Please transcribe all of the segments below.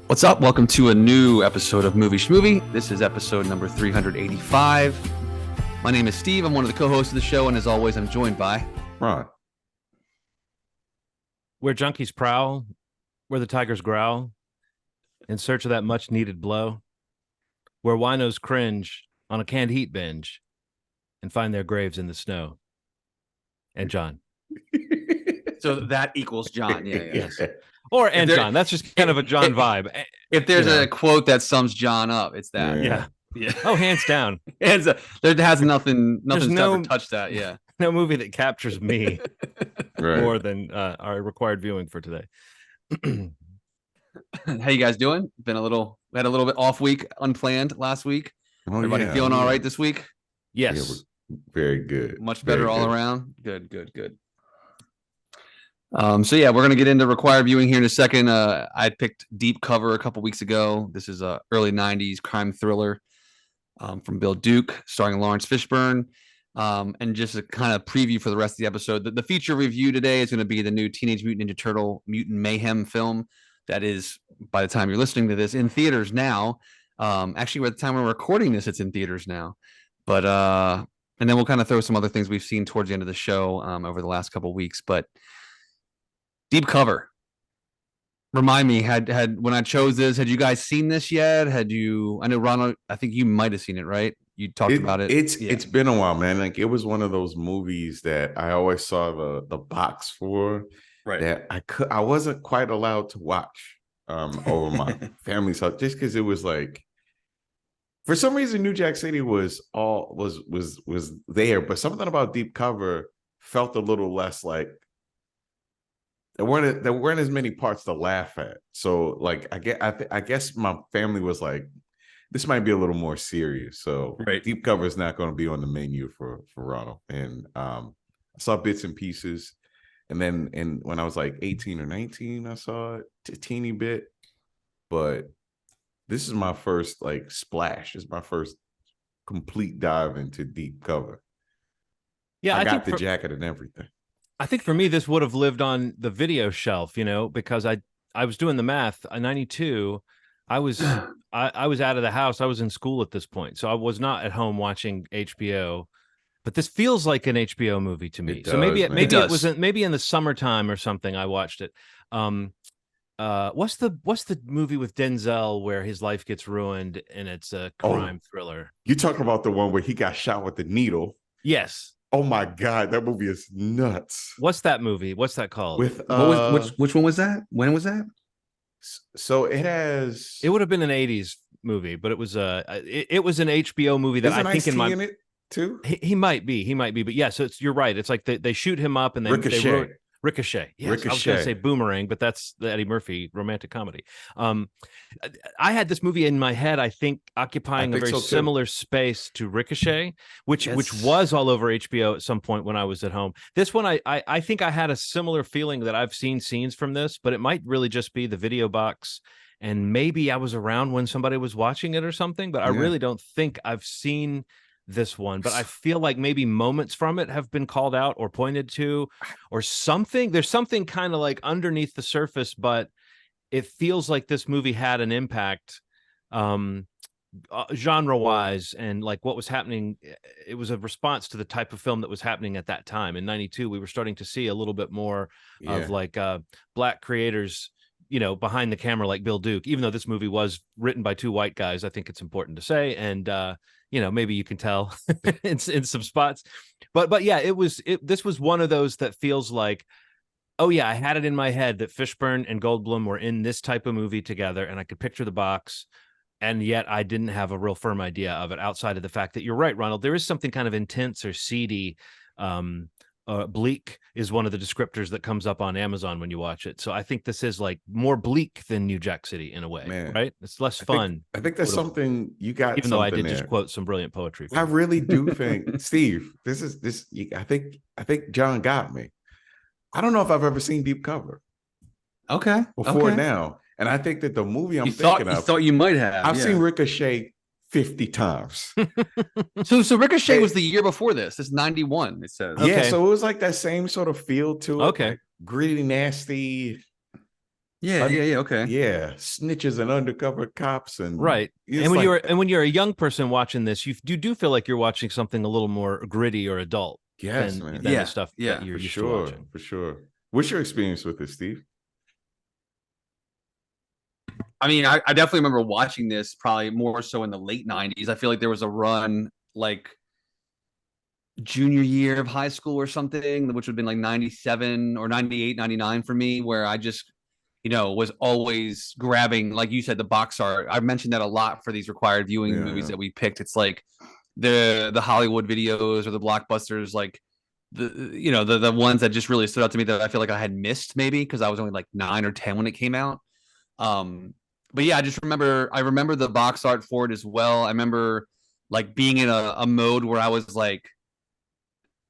What's up? Welcome to a new episode of Movie Schmovie. This is episode number 385. My name is Steve. I'm one of the co-hosts of the show, and as always, I'm joined by Ron. Where junkies prowl, where the tigers growl, in search of that much-needed blow, where winos cringe on a canned heat binge and find their graves in the snow. And John. So that equals John. Yeah. Yes. Or and John. That's just kind of a John vibe. If there's a quote that sums John up, it's that. Yeah. Oh, hands down. There has nothing ever touched that. Yeah. No movie that captures me more than our required viewing for today. How you guys doing? We had a little bit off week, unplanned last week. Everybody feeling all right this week? Yes. Yeah, very good. Much better all around. Good. So yeah, we're gonna get into required viewing here in a second. I picked Deep Cover a couple weeks ago. This is a early '90s crime thriller from Bill Duke, starring Laurence Fishburne. And just a kind of preview for the rest of the episode. The feature review today is going to be the new Teenage Mutant Ninja Turtle Mutant Mayhem film. That is, by the time you're listening to this, in theaters now. Actually, by the time we're recording this, it's in theaters now. But and then we'll kind of throw some other things we've seen towards the end of the show over the last couple of weeks. But Deep Cover. Remind me, had when I chose this, had you guys seen this yet? I know Ronald, I think you might have seen it, right? You talked about it. It's been a while, man. Like, it was one of those movies that I always saw the box for, right? That I wasn't quite allowed to watch over my family's house, just because it was like, for some reason, New Jack City was there, but something about Deep Cover felt a little less like. There weren't as many parts to laugh at. So, like, I guess my family was like, this might be a little more serious. So, right. Deep Cover is not going to be on the menu for Ronald. And I saw bits and pieces. And then when I was like 18 or 19, I saw it a teeny bit. But this is my first like splash. It's my first complete dive into Deep Cover. Yeah, I got the jacket and everything. I think for me, this would have lived on the video shelf, because I was doing the math. In 92, I was out of the house. I was in school at this point, so I was not at home watching HBO. But this feels like an HBO movie to me. So maybe it was maybe in the summertime or something. I watched it. What's the movie with Denzel where his life gets ruined and it's a crime thriller? You talk about the one where he got shot with the needle? Yes. Oh my God, that movie is nuts. What's that movie? What's that called? With which one was that? When was that? So it would have been an 80s movie, but it was an HBO movie that I think in it too. He might be, but yeah. So you're right. It's like they shoot him up and Ricochet. They wrote Ricochet. Yes, Ricochet. I was going to say Boomerang, but that's the Eddie Murphy romantic comedy. I had this movie in my head, I think, occupying a very similar space to Ricochet, which was all over HBO at some point when I was at home. This one, I think I had a similar feeling that I've seen scenes from this, but it might really just be the video box. And maybe I was around when somebody was watching it or something, but I really don't think I've seen this one, but I feel like maybe moments from it have been called out or pointed to or something. There's something kind of like underneath the surface, but it feels like this movie had an impact genre wise, and like what was happening. It was a response to the type of film that was happening at that time. In 92, we were starting to see a little bit more of like Black creators, behind the camera, like Bill Duke, even though this movie was written by two white guys. I think it's important to say. And, maybe you can tell in some spots, but yeah, this was one of those that feels like, oh yeah, I had it in my head that Fishburne and Goldblum were in this type of movie together, and I could picture the box, and yet I didn't have a real firm idea of it outside of the fact that you're right, Ronald. There is something kind of intense or seedy. Bleak is one of the descriptors that comes up on Amazon when you watch it. So I think this is like more bleak than New Jack City in a way, right? It's less fun. I think that's something you got. Even though I did just quote some brilliant poetry. I really do think, Steve, I think John got me. I don't know if I've ever seen Deep Cover. Before now. And I think that the movie you thought you might have. I've seen Ricochet 50 times. So Ricochet was the year before this. It's 91, it says. Yeah, so it was like that same sort of feel to it. Okay. Like gritty, nasty. Okay. Yeah, snitches and undercover cops, and right. it's And when like, you're a young person watching this, you do feel like you're watching something a little more gritty or adult yes, man, than the stuff that you're for used to sure, watching. for sure. What's your experience with it, Steve? I mean, I definitely remember watching this probably more so in the late 90s. I feel like there was a run like junior year of high school or something, which would have been like 97 or 98, 99 for me, where I just, was always grabbing, like you said, the box art. I've mentioned that a lot for these required viewing movies that we picked. It's like the Hollywood videos or the blockbusters, like the ones that just really stood out to me that I feel like I had missed maybe because I was only like 9 or 10 when it came out. But yeah, I remember the box art for it as well. I remember like being in a mode where I was like,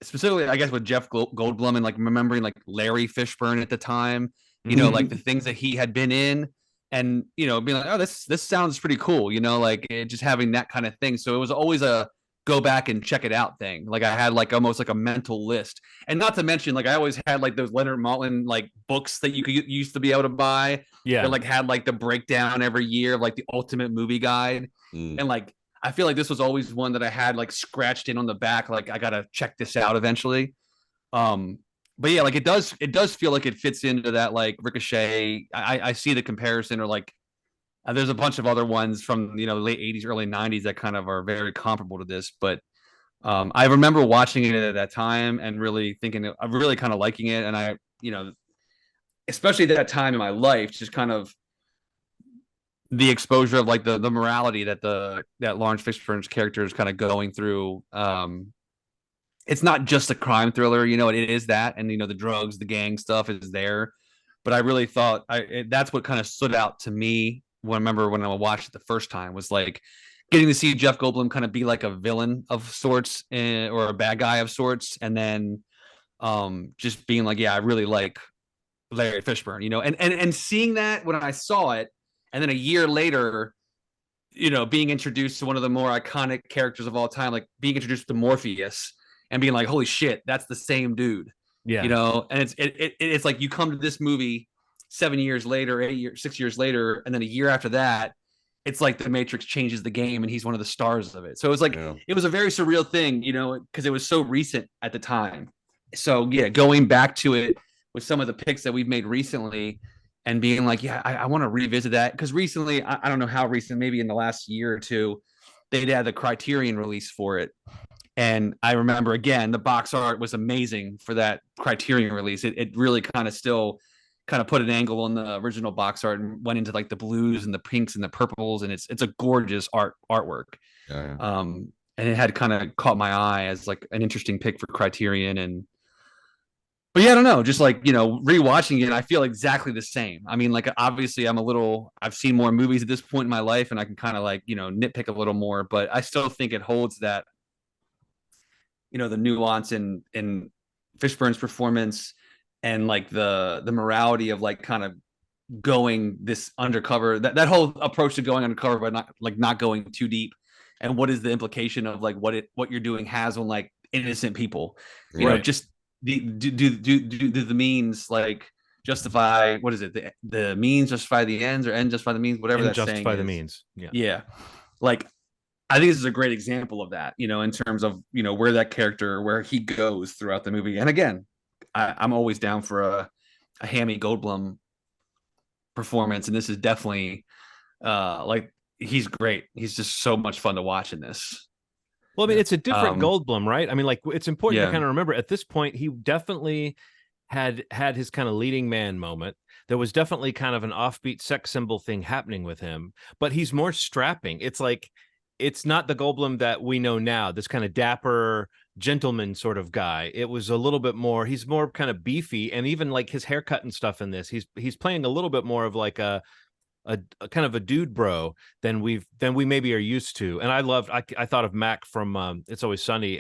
specifically, I guess with Jeff Goldblum and like remembering like Larry Fishburne at the time, like the things that he had been in, and being like, oh, this sounds pretty cool, like just having that kind of thing. So it was always a go back and check it out thing. Like I had like almost like a mental list, and not to mention like I always had like those Leonard Maltin like books that you used to be able to buy. Yeah, that like had like the breakdown every year of like the ultimate movie guide, and like I feel like this was always one that I had like scratched in on the back, like I gotta check this out eventually. But yeah, like it does feel like it fits into that like Ricochet. I see the comparison, or like there's a bunch of other ones from the late 80s, early 90s that kind of are very comparable to this. But I remember watching it at that time and really thinking, I'm really kind of liking it, and I especially at that time in my life, just kind of the exposure of like the morality that Laurence Fishburne's character is kind of going through. It's not just a crime thriller, it is that, and the drugs, the gang stuff is there. But I really thought that's what kind of stood out to me when I remember when I watched it the first time, was like getting to see Jeff Goldblum kind of be like a villain of sorts, or a bad guy of sorts, and then just being like, yeah, I really like Larry Fishburne, and seeing that when I saw it. And then a year later, being introduced to one of the more iconic characters of all time, like being introduced to Morpheus and being like, holy shit, that's the same dude. Yeah. And it's like you come to this movie 7 years later, 6 years later, and then a year after that, it's like the Matrix changes the game and he's one of the stars of it. So it was like, It was a very surreal thing, because it was so recent at the time. So yeah, going back to it with some of the picks that we've made recently, and being like, yeah, I want to revisit that. Because recently, I don't know how recent, maybe in the last year or two, they'd had the Criterion release for it. And I remember, again, the box art was amazing for that Criterion release. It really kind of still kind of put an angle on the original box art and went into like the blues and the pinks and the purples. And it's a gorgeous artwork. Yeah. And it had kind of caught my eye as like an interesting pick for Criterion. But yeah, I don't know, just like, rewatching it, I feel exactly the same. I mean, like, obviously I've seen more movies at this point in my life, and I can kind of like, nitpick a little more, but I still think it holds that, the nuance in Fishburne's performance, and like the morality of like kind of going this undercover, that whole approach to going undercover, but not going too deep. And what is the implication of like what you're doing has on like innocent people, just do the means like justify, what is it, the means justify the ends, or end justify the means, whatever that saying justify is. the means. Yeah, like I think this is a great example of that, in terms of where that character, where he goes throughout the movie. And again, I'm always down for a Hammy Goldblum performance, and this is definitely like he's great. He's just so much fun to watch in this. Well, I mean, it's a different Goldblum, right? I mean, like, it's important to kind of remember at this point, he definitely had his kind of leading man moment. There was definitely kind of an offbeat sex symbol thing happening with him, but he's more strapping. It's like, it's not the Goldblum that we know now, this kind of dapper gentleman sort of guy. It was a little bit more, he's more kind of beefy, and even like his haircut and stuff in this, he's playing a little bit more of like a kind of a dude bro than we maybe are used to. And I thought of Mac from It's Always Sunny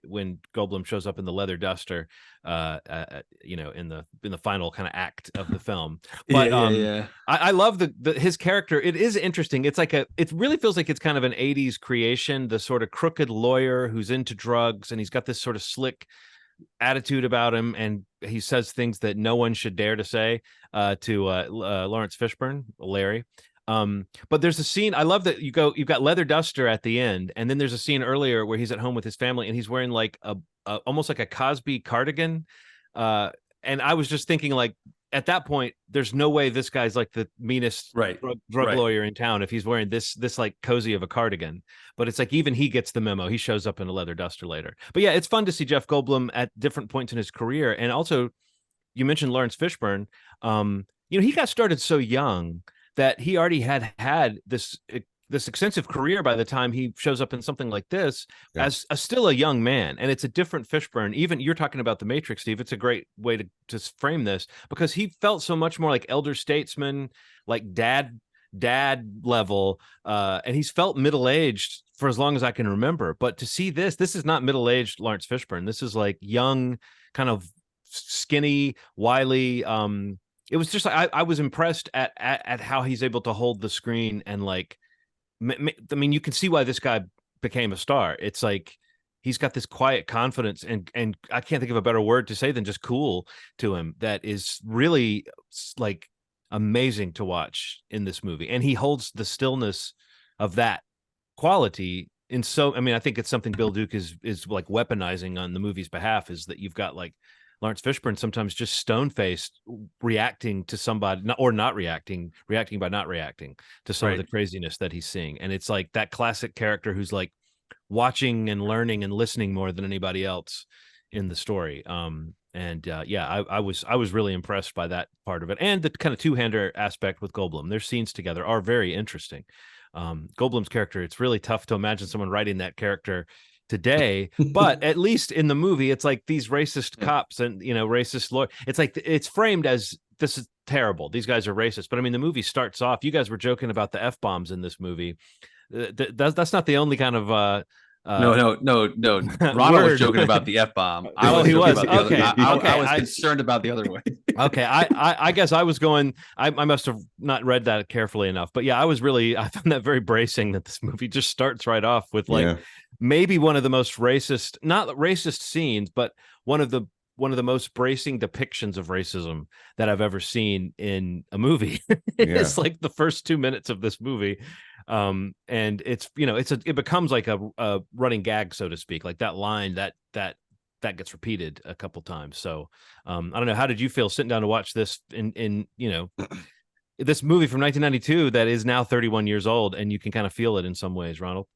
when Goldblum shows up in the leather duster, in the final kind of act of the film. But I love his character. It is interesting. It's like it really feels like it's kind of an 80s creation, the sort of crooked lawyer who's into drugs, and he's got this sort of slick attitude about him, and he says things that no one should dare to say to Laurence Fishburne, Larry. But there's a scene I love that you've got Leather Duster at the end, and then there's a scene earlier where he's at home with his family and he's wearing like a almost like a Cosby cardigan. And I was just thinking, like, at that point, there's no way this guy's like the meanest drug lawyer in town if he's wearing this like cozy of a cardigan. But it's like even he gets the memo. He shows up in a leather duster later. But yeah, it's fun to see Jeff Goldblum at different points in his career. And also, you mentioned Laurence Fishburne. He got started so young that he already had this extensive career by the time he shows up in something like this as still a young man. And it's a different Fishburne. Even you're talking about The Matrix, Steve. It's a great way to frame this, because he felt so much more like elder statesman, like dad level. And he's felt middle-aged for as long as I can remember. But to see this is not middle-aged Laurence Fishburne. This is like young, kind of skinny, wily. It was just like, I was impressed at how he's able to hold the screen and like, I mean, you can see why this guy became a star. It's like he's got this quiet confidence, and I can't think of a better word to say than just cool to him. That is really like amazing to watch in this movie, and he holds the stillness of that quality. I mean, I think it's something Bill Duke is like weaponizing on the movie's behalf, is that you've got like Laurence Fishburne sometimes just stone-faced, reacting to somebody, or not reacting by not reacting to some of the craziness that he's seeing. And it's like that classic character who's like watching and learning and listening more than anybody else in the story. I was really impressed by that part of it. And the kind of two-hander aspect with Goldblum. Their scenes together are very interesting. Goldblum's character, it's really tough to imagine someone writing that character today, but at least in the movie, it's like these racist cops and racist lawyer. It's like it's framed as this is terrible. These guys are racist, but I mean, the movie starts off. You guys were joking about the F-bombs in this movie. That's not the only kind of no. Ronald was joking about the F-bomb. He was. Okay. I was concerned about the other way. Okay. I guess I was going, I must have not read that carefully enough, but yeah, I found that very bracing that this movie just starts right off with like maybe one of the most racist, not racist scenes, but one of the most bracing depictions of racism that I've ever seen in a movie. It's like the first 2 minutes of this movie. And it's, it becomes like a running gag, so to speak, like that line that gets repeated a couple times. So, I don't know. How did you feel sitting down to watch this in this movie from 1992 that is now 31 years old, and you can kind of feel it in some ways, Ronald?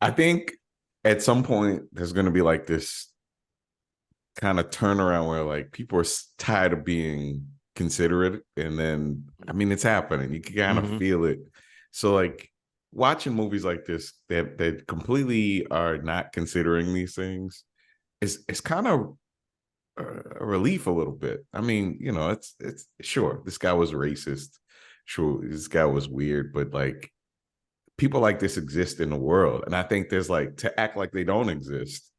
I think at some point there's going to be like this kind of turnaround where like people are tired of being considerate, and then I mean it's happening. You can kind of feel it. So like watching movies like this that completely are not considering these things it's kind of a relief a little bit. I mean, it's sure this guy was racist, sure this guy was weird, but like people like this exist in the world, and I think there's like, to act like they don't exist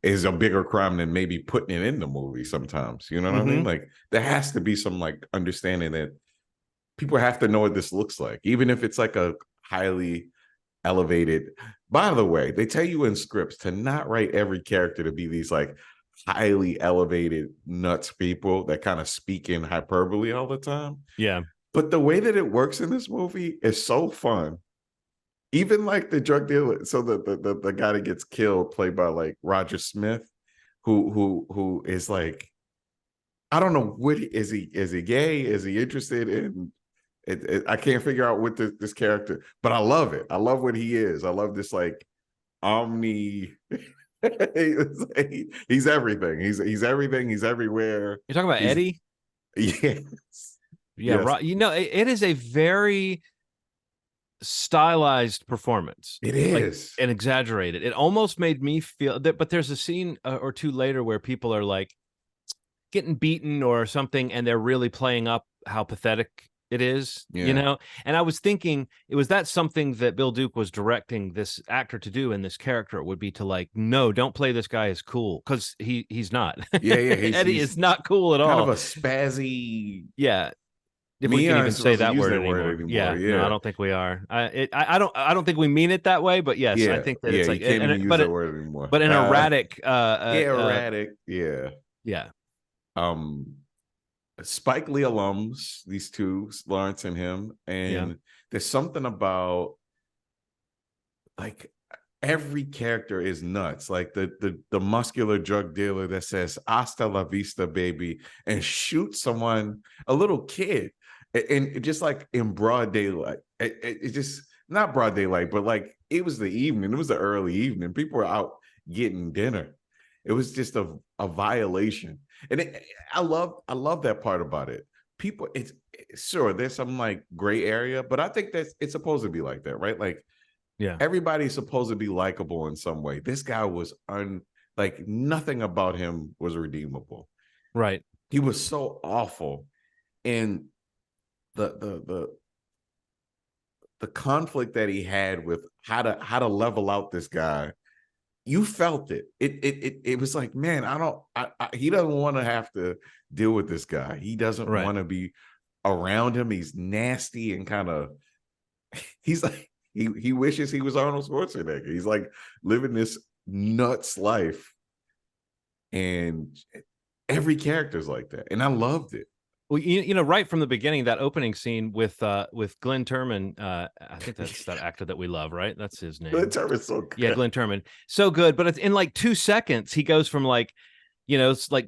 is a bigger crime than maybe putting it in the movie sometimes. You know what I mean? Like there has to be some like understanding that people have to know what this looks like, even if it's like a highly elevated. By the way, they tell you in scripts to not write every character to be these like highly elevated nuts people that kind of speak in hyperbole all the time. Yeah. But the way that it works in this movie is so fun. Even like the drug dealer, so the guy that gets killed, played by like Roger Smith, who is like, I don't know what is he gay? Is he interested in? I can't figure out what this character, but I love it. I love what he is. I love this like omni. He's everything. He's everything. He's everywhere. You're talking about Eddie? Yes. Yeah. Yes. It is a very stylized performance. It is, and exaggerated. It almost made me feel that, but there's a scene or two later where people are like getting beaten or something, and they're really playing up how pathetic it is, and I was thinking, was that something that Bill Duke was directing this actor to do in this character? It would be to like, no, don't play this guy as cool, because he's not. Yeah. Eddie is not cool at all. Kind of a spazzy. Yeah. if we can even say that word word anymore. Yeah, Yeah. no, I don't think we are. I don't think we mean it that way, but yes, I think that it's like, you can't even use that word anymore. But an erratic, erratic, yeah. Spike Lee alums, these two, Laurence and him, and there's something about like every character is nuts. Like the muscular drug dealer that says "Hasta la vista, baby," and shoots someone, a little kid, and just like in broad daylight. It just not broad daylight, but like it was the evening. It was the early evening. People were out getting dinner. It was just a violation, and I love that part about it. People, it's sure there's some like gray area, but I think that it's supposed to be like that, right? Like, everybody's supposed to be likable in some way. This guy was like nothing about him was redeemable. Right. He was so awful, and the conflict that he had with how to level out this guy. You felt it. It was like, man, he doesn't want to have to deal with this guy. He doesn't want to be around him. He's nasty and kind of, he's like, he wishes he was Arnold Schwarzenegger. He's like living this nuts life. And every character's like that. And I loved it. Well, you know, right from the beginning, that opening scene with Glenn Turman, I think that's that actor that we love, right? That's his name. Glenn Turman's so good. Yeah, Glenn Turman, so good. But it's in like 2 seconds, he goes from like, you know, it's like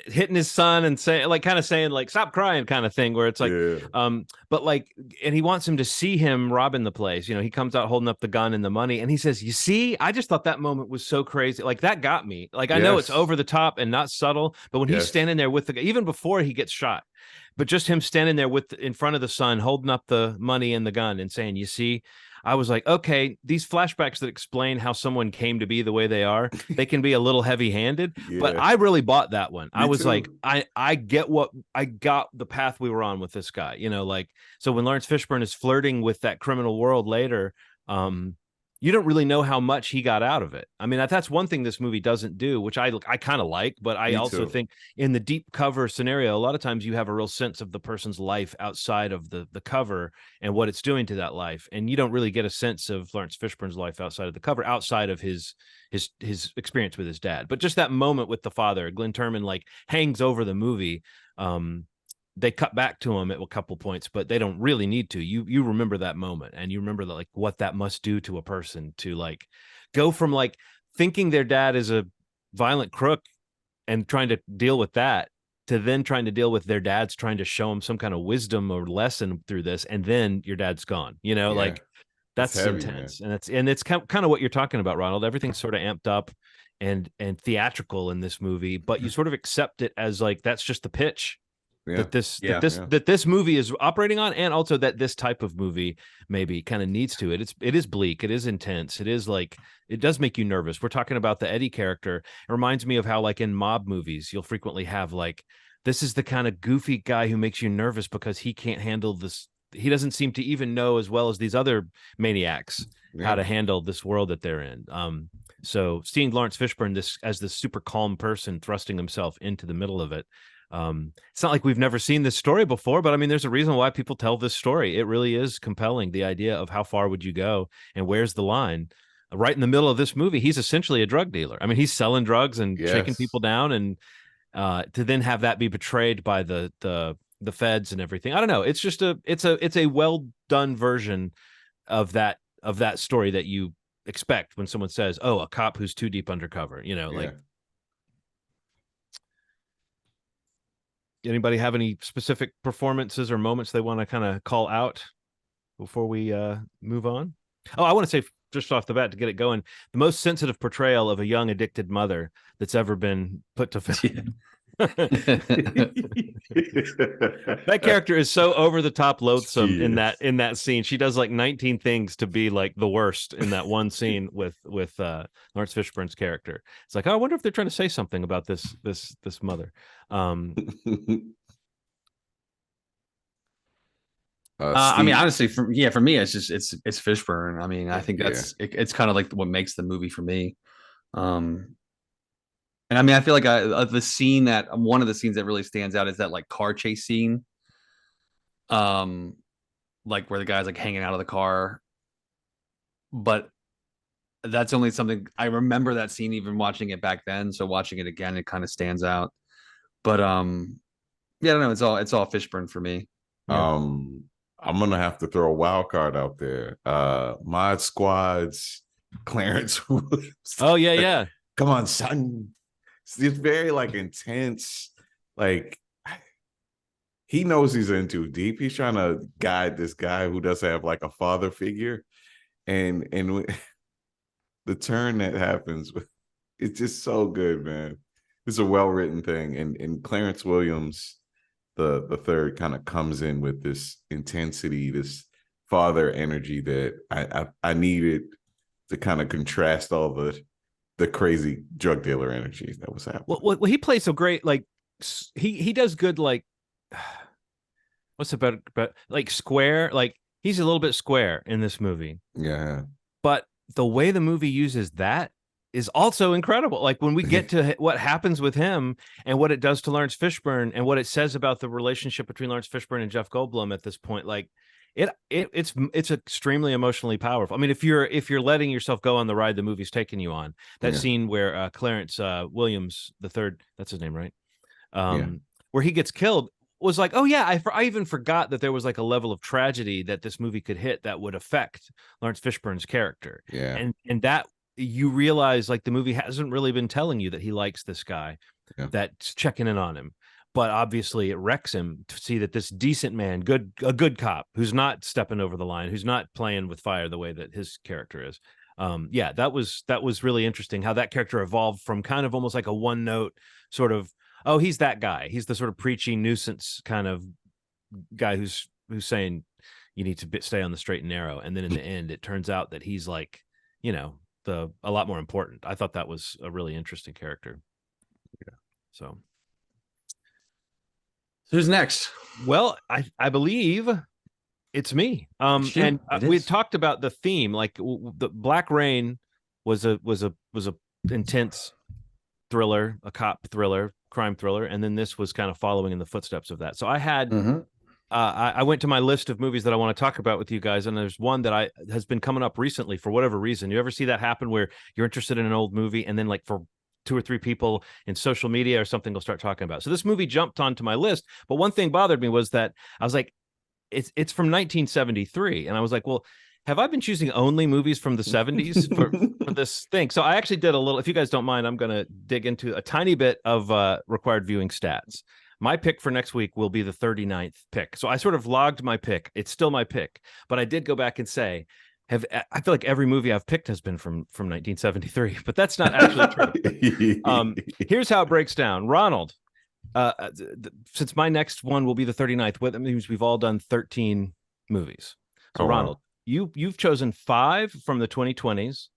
hitting his son and saying, like, kind of saying, like, stop crying, kind of thing, where it's like, but like, and he wants him to see him robbing the place. You know, he comes out holding up the gun and the money, and he says, "You see," I just thought that moment was so crazy. Like, that got me. Like, I know it's over the top and not subtle, but when he's standing there with the, even before he gets shot, but just him standing there with in front of the son, holding up the money and the gun and saying, "You see," I was like, okay, these flashbacks that explain how someone came to be the way they are, they can be a little heavy-handed, but I really bought that one. I was like, I got the path we were on with this guy, you know, like, so when Laurence Fishburne is flirting with that criminal world later, you don't really know how much he got out of it. I mean, that's one thing this movie doesn't do, which I kind of like, but I also think in the deep cover scenario, a lot of times you have a real sense of the person's life outside of the cover and what it's doing to that life. And you don't really get a sense of Laurence Fishburne's life outside of the cover, outside of his experience with his dad. But just that moment with the father, Glenn Turman, like, hangs over the movie. They cut back to him at a couple points, but they don't really need to. You remember that moment, and you remember that, like, what that must do to a person to like go from like thinking their dad is a violent crook and trying to deal with that, to then trying to deal with their dad's trying to show them some kind of wisdom or lesson through this, and then your dad's gone. You know, like, that's heavy, intense, man. And it's kind of what you're talking about, Ronald. Everything's sort of amped up and theatrical in this movie, but you sort of accept it as like, that's just the pitch. That this movie is operating on, and also that this type of movie maybe kind of needs to. It is bleak, it is intense, it is like, it does make you nervous. We're talking about the Eddie character. It reminds me of how, like, in mob movies, you'll frequently have like, this is the kind of goofy guy who makes you nervous because he can't handle this. He doesn't seem to even know, as well as these other maniacs, how to handle this world that they're in. So seeing Laurence Fishburne as this super calm person thrusting himself into the middle of it, it's not like we've never seen this story before, but I mean, there's a reason why people tell this story. It really is compelling, the idea of how far would you go and where's the line. Right in the middle of this movie, he's essentially a drug dealer. I mean, he's selling drugs and shaking people down, and to then have that be betrayed by the feds and everything. I don't know. It's just it's a well done version of that story that you expect when someone says, "Oh, a cop who's too deep undercover," you know, like. Anybody have any specific performances or moments they want to kind of call out before we move on? Oh, I want to say just off the bat, to get it going, the most sensitive portrayal of a young addicted mother that's ever been put to film. That character is so over the top loathsome in that scene. She does like 19 things to be like the worst in that one scene with Laurence Fishburne's character. It's like, oh, I wonder if they're trying to say something about this mother. I mean, honestly, for me, it's just it's Fishburne. I mean, I think it's kind of like what makes the movie for me. And I mean, I feel like one of the scenes that really stands out is that like car chase scene. like where the guy's like hanging out of the car. But that's only something I remember that scene even watching it back then. So watching it again, it kind of stands out. But yeah, I don't know. It's all Fishburne for me. Yeah. I'm gonna have to throw a wild card out there. Mod Squad's Clarence Williams. Oh yeah. Come on, son. It's very like intense. Like he knows he's in too deep. He's trying to guide this guy who doesn't have like a father figure, and the turn that happens, it's just so good, man. It's a well written thing, and Clarence Williams, the third, kind of comes in with this intensity, this father energy that I needed to kind of contrast all the crazy drug dealer energy that was happening. Well, he plays so great. Like he does good. Like what's about like square? Like he's a little bit square in this movie. Yeah, but the way the movie uses that is also incredible. Like when we get to what happens with him and what it does to Laurence Fishburne and what it says about the relationship between Laurence Fishburne and Jeff Goldblum at this point, like it's extremely emotionally powerful. I mean, if you're letting yourself go on the ride the movie's taking you on, that scene where Clarence Williams the third, that's his name, right? Where he gets killed was like, oh yeah, I even forgot that there was like a level of tragedy that this movie could hit that would affect Laurence Fishburne's character. Yeah, and that you realize like the movie hasn't really been telling you that he likes this guy that's checking in on him. But obviously it wrecks him to see that this decent man, a good cop who's not stepping over the line, who's not playing with fire the way that his character is. That was really interesting how that character evolved from kind of almost like a one note sort of, oh, he's that guy. He's the sort of preachy nuisance kind of guy who's saying you need to stay on the straight and narrow. And then in the end, it turns out that he's like, a lot more important. I thought that was a really interesting character. Yeah. So who's next? Well, I believe it's me. And we talked about the theme, like the Black Rain was a intense thriller, a cop thriller, crime thriller, and then this was kind of following in the footsteps of that. So I had I went to my list of movies that I want to talk about with you guys, and there's one that has been coming up recently for whatever reason. You ever see that happen where you're interested in an old movie and then like for 2 or 3 people in social media or something will start talking about. So this movie jumped onto my list, but one thing bothered me was that I was like, it's from 1973, and I was like, well, have I been choosing only movies from the 70s for this thing? So I actually did a little, if you guys don't mind, I'm going to dig into a tiny bit of required viewing stats. My pick for next week will be the 39th pick. So I sort of logged my pick. It's still my pick, but I did go back and say, I feel like every movie I've picked has been from 1973, but that's not actually true. Here's how it breaks down. Ronald, since my next one will be the 39th, that means we've all done 13 movies. So Ronald, you've chosen 5 from the 2020s,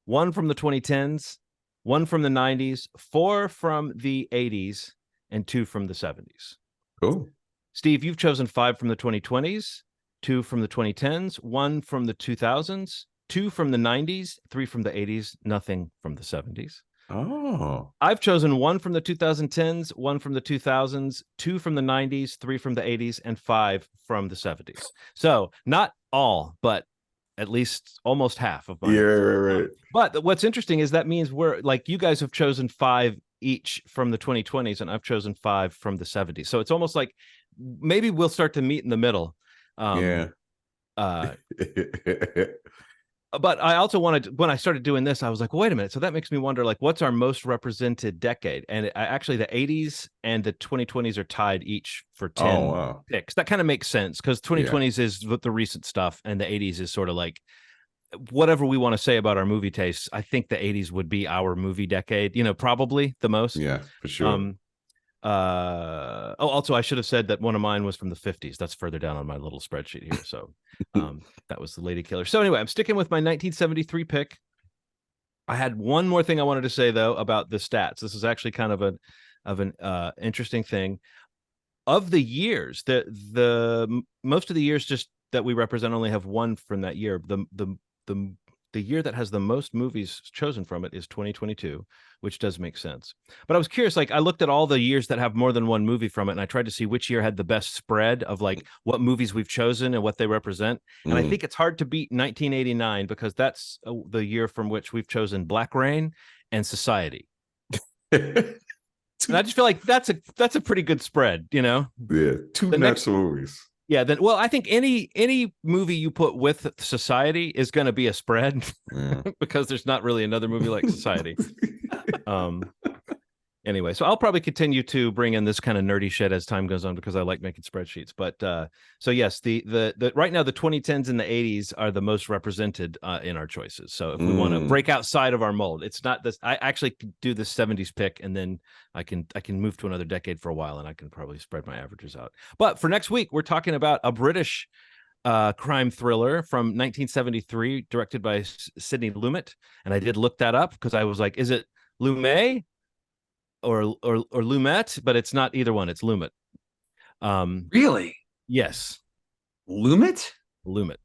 1 from the 2010s, 1 from the 90s, 4 from the 80s, and 2 from the 70s. Cool. Steve, you've chosen 5 from the 2020s, 2 from the 2010s, 1 from the 2000s, 2 from the 90s, 3 from the 80s, nothing from the 70s. Oh. I've chosen 1 from the 2010s, 1 from the 2000s, 2 from the 90s, 3 from the 80s, and 5 from the 70s. So not all, but at least almost half of mine. Yeah, right. But what's interesting is that means we're like, you guys have chosen 5 each from the 2020s, and I've chosen 5 from the 70s. So it's almost like maybe we'll start to meet in the middle. But I also wanted, when I started doing this, I was like, well, wait a minute. So that makes me wonder, like, what's our most represented decade? And actually the 80s and the 2020s are tied each for 10 picks. That kind of makes sense because 2020s is the recent stuff, and the 80s is sort of like whatever we want to say about our movie tastes. I think the 80s would be our movie decade, probably the most. Yeah, for sure. Also I should have said that one of mine was from the 50s. That's further down on my little spreadsheet here. So that was The Lady Killer. So anyway, I'm sticking with my 1973 pick. I had one more thing I wanted to say though about the stats. This is actually kind of an interesting thing. Of the years, the most of the years just that we represent only have 1 from that year. The the year that has the most movies chosen from it is 2022, which does make sense. But I was curious, like I looked at all the years that have more than one movie from it, and I tried to see which year had the best spread of like what movies we've chosen and what they represent. And I think it's hard to beat 1989 because that's the year from which we've chosen Black Rain and Society. And I just feel like that's a pretty good spread, you know? Yeah, two nuts movies. Yeah, then well, I think any movie you put with Society is going to be a spread because there's not really another movie like Society. Anyway, so I'll probably continue to bring in this kind of nerdy shit as time goes on because I like making spreadsheets. But so yes, the right now the 2010s and the 80s are the most represented in our choices. So if we want to break outside of our mold, it's not this. I actually could do this 70s pick, and then I can move to another decade for a while, and I can probably spread my averages out. But for next week, we're talking about a British crime thriller from 1973, directed by Sidney Lumet, and I did look that up because I was like, is it Lumet or Lumet? But it's not either one. It's Lumet. Really? Yes. Lumet? Lumet.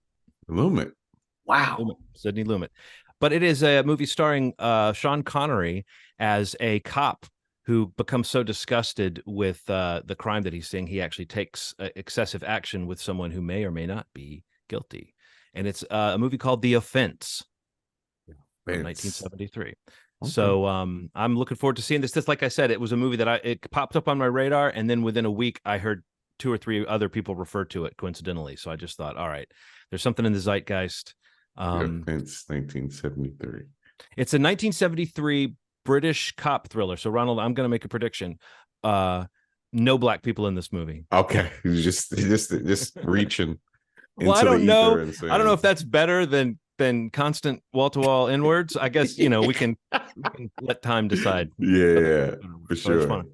Wow. Lumet. Sidney Lumet. But it is a movie starring Sean Connery as a cop who becomes so disgusted with the crime that he's seeing, he actually takes excessive action with someone who may or may not be guilty. And it's a movie called The Offense, from 1973. Okay. So I'm looking forward to seeing this. This, like I said, it was a movie that it popped up on my radar, and then within a week, I heard 2 or 3 other people refer to it coincidentally. So I just thought, all right, there's something in the zeitgeist. It's 1973. It's a 1973 British cop thriller. So Ronald, I'm going to make a prediction. No black people in this movie. Okay, just reaching. Well, I don't know. I don't know if that's better than constant wall-to-wall inwards. I guess we can let time decide. Yeah, for sure.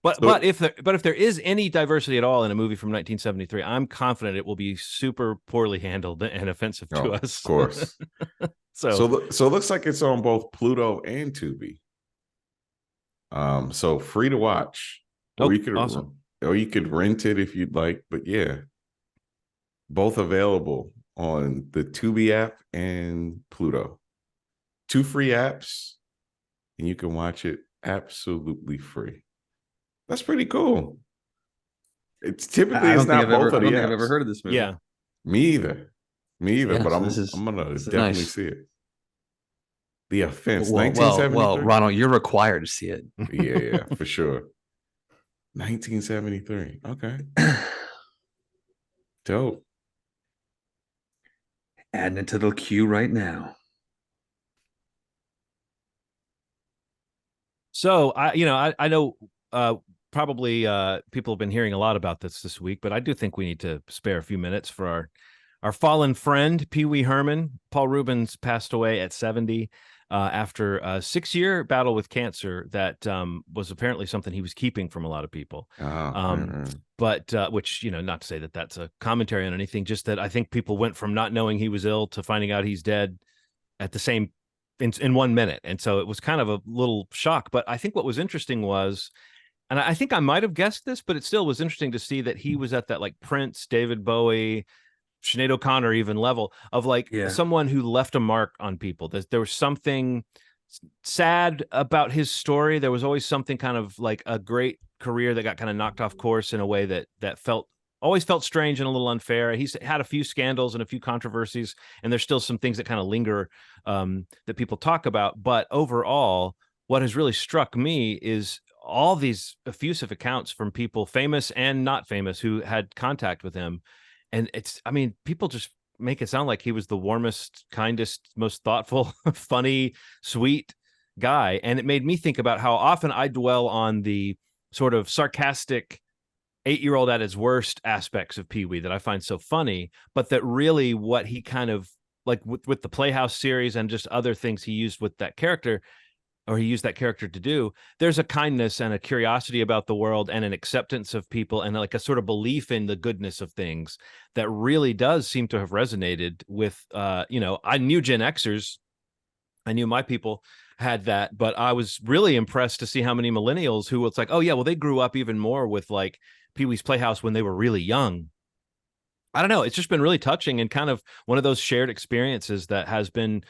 But if there is any diversity at all in a movie from 1973, I'm confident it will be super poorly handled and offensive to us. Of course. So it looks like it's on both Pluto and Tubi. So free to watch. Or you could awesome. Or you could rent it if you'd like. But yeah, both available on the Tubi app and Pluto. 2 free apps, and you can watch it absolutely free. That's pretty cool. It's typically it's not both of the apps. I don't think I've ever heard of this movie. Yeah, me either. Yeah, but so I'm gonna definitely see it. The Offense, well, 1973. Well, Ronald, you're required to see it. Yeah, for sure. 1973. Okay. Dope. Adding it to the queue right now. So I know probably people have been hearing a lot about this week, but I do think we need to spare a few minutes for our fallen friend, Pee-wee Herman. Paul Ruebens passed away at 70 after a 6-year battle with cancer that was apparently something he was keeping from a lot of people. But which, not to say that that's a commentary on anything, just that I think people went from not knowing he was ill to finding out he's dead at the same in 1 minute. And so it was kind of a little shock. But I think what was interesting was, and I think I might have guessed this, but it still was interesting to see that he was at that like Prince, David Bowie, Sinead O'Connor even level of someone who left a mark on people. There was something sad about his story. There was always something kind of like a great career that got kind of knocked off course in a way that always felt strange and a little unfair. He's had a few scandals and a few controversies, and there's still some things that kind of linger that people talk about. But overall, what has really struck me is all these effusive accounts from people, famous and not famous, who had contact with him. And people just make it sound like he was the warmest, kindest, most thoughtful, funny, sweet guy. And it made me think about how often I dwell on the sort of sarcastic 8-year-old at his worst aspects of Pee-wee that I find so funny, but that really what he kind of like with the Playhouse series and just other things he used with that character, or he used that character to do, there's a kindness and a curiosity about the world and an acceptance of people and like a sort of belief in the goodness of things that really does seem to have resonated with, I knew Gen Xers. I knew my people had that, but I was really impressed to see how many millennials who it's like, oh yeah, well, they grew up even more with like Pee-wee's Playhouse when they were really young. I don't know. It's just been really touching and kind of one of those shared experiences that has been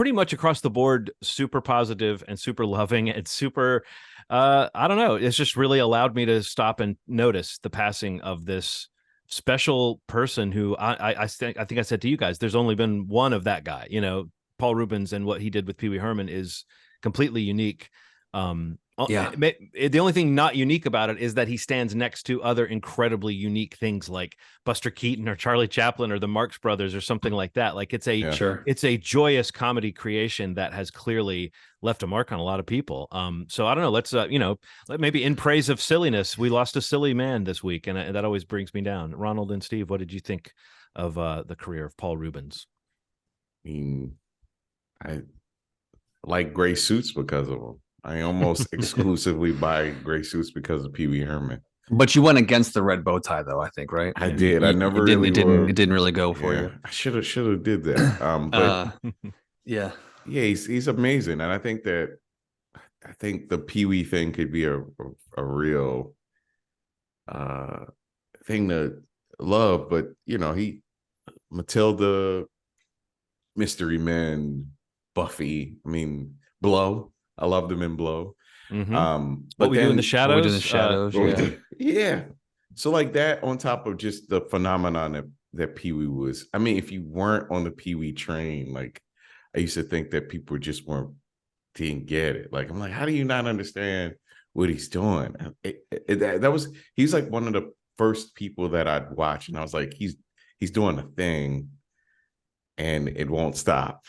pretty much across the board super positive and super loving and super I don't know, it's just really allowed me to stop and notice the passing of this special person who I think I said to you guys, there's only been one of that guy. Paul Ruebens, and what he did with Pee-wee Herman is completely unique. Yeah. The only thing not unique about it is that he stands next to other incredibly unique things like Buster Keaton or Charlie Chaplin or the Marx Brothers or something like that. Like it's a joyous comedy creation that has clearly left a mark on a lot of people. So I don't know. Let's maybe in praise of silliness, we lost a silly man this week, and that always brings me down. Ronald and Steve, what did you think of the career of Paul Ruebens? I like gray suits because of him. I almost exclusively buy gray suits because of Pee-wee Herman. But you went against the red bow tie, though, I think, right? I did. I never really it didn't really go for you. I should have did that. But yeah, he's amazing, and I think the Pee-wee thing could be a real thing to love. But he Matilda, Mystery Men, Buffy. I mean, Blow. I loved him in Blow. Mm-hmm. But we do in the shadows. In the shadows. Yeah. So like that, on top of just the phenomenon that Pee-wee was. I mean, if you weren't on the Pee-wee train, like I used to think that people just didn't get it. Like I'm like, how do you not understand what he's doing? He's like one of the first people that I'd watch, and I was like, he's doing a thing. And it won't stop.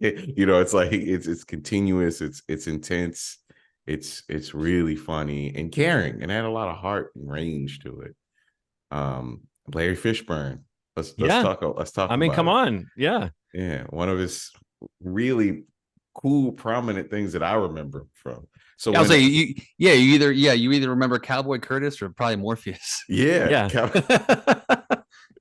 It's like it's continuous. It's intense. It's really funny and caring, and had a lot of heart and range to it. Larry Fishburne. Let's talk. I mean, come on, yeah. One of his really cool, prominent things that I remember from. So I'll say you either remember Cowboy Curtis or probably Morpheus. Yeah.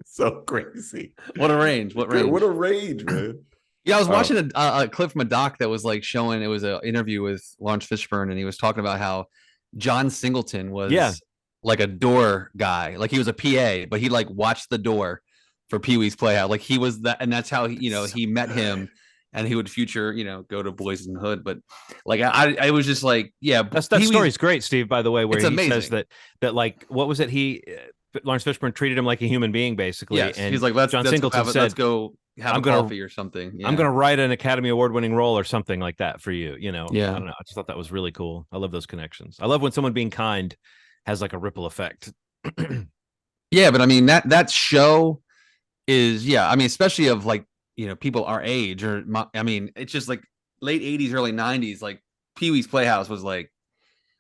So crazy. What a range. What range, man. Yeah, I was watching a clip from a doc that was like showing, it was an interview with Laurence Fishburne, and he was talking about how John Singleton was like a door guy. Like he was a PA, but he like watched the door for Pee-wee's Playhouse. Like he was that, and that's how he met him, and he would go to Boys in the Hood. But like I was just like, yeah, that story's great, Steve, by the way, where he amazing. Says that like, what was it? Laurence Fishburne treated him like a human being, basically. Yes. And he's like, John Singleton said, let's go have coffee or something. Yeah. I'm going to write an Academy Award-winning role or something like that for you. Yeah. I don't know. I just thought that was really cool. I love those connections. I love when someone being kind has like a ripple effect. Yeah, but I mean that show is I mean, especially of like people our age, or I mean, it's just like late 80s, early 90s. Like Pee-wee's Playhouse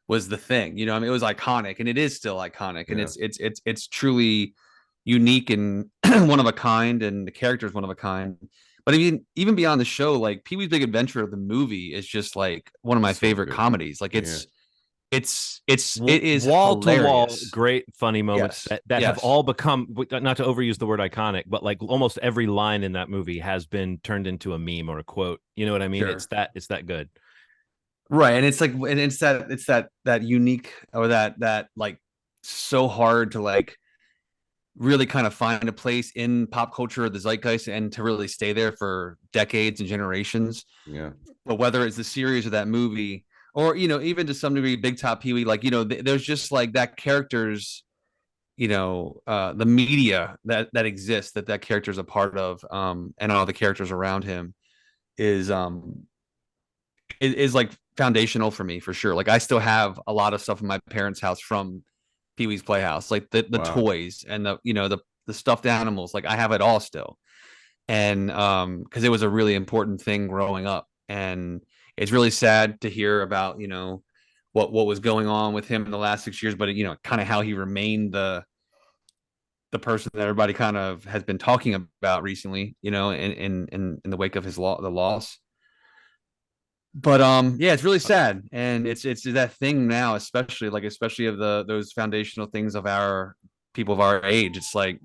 was the thing, I mean, it was iconic, and it is still iconic, and it's truly unique and one of a kind, and the character is one of a kind. But I mean, even beyond the show, like Pee-wee's Big Adventure, the movie, is just like one of my favorite comedies. Like it is wall hilarious. To wall great funny moments that have all become, not to overuse the word iconic, but like almost every line in that movie has been turned into a meme or a quote. You know what I mean? Sure. It's that good. Right. And it's like, and it's that unique, or that like so hard to like really kind of find a place in pop culture or the zeitgeist, and to really stay there for decades and generations. Yeah. But whether it's the series or that movie, or, even to some degree, Big Top Pee-wee, like, there's just like that character's, the media that exists, that character's a part of, and all the characters around him is like foundational for me, for sure. Like I still have a lot of stuff in my parents' house from Pee-wee's Playhouse, like the toys and the stuffed animals. Like I have it all still, and because it was a really important thing growing up. And it's really sad to hear about what was going on with him in the last 6 years, but kind of how he remained the person that everybody kind of has been talking about recently, in the wake of the loss. But it's really sad, and it's that thing now, especially of those foundational things of our people of our age. It's like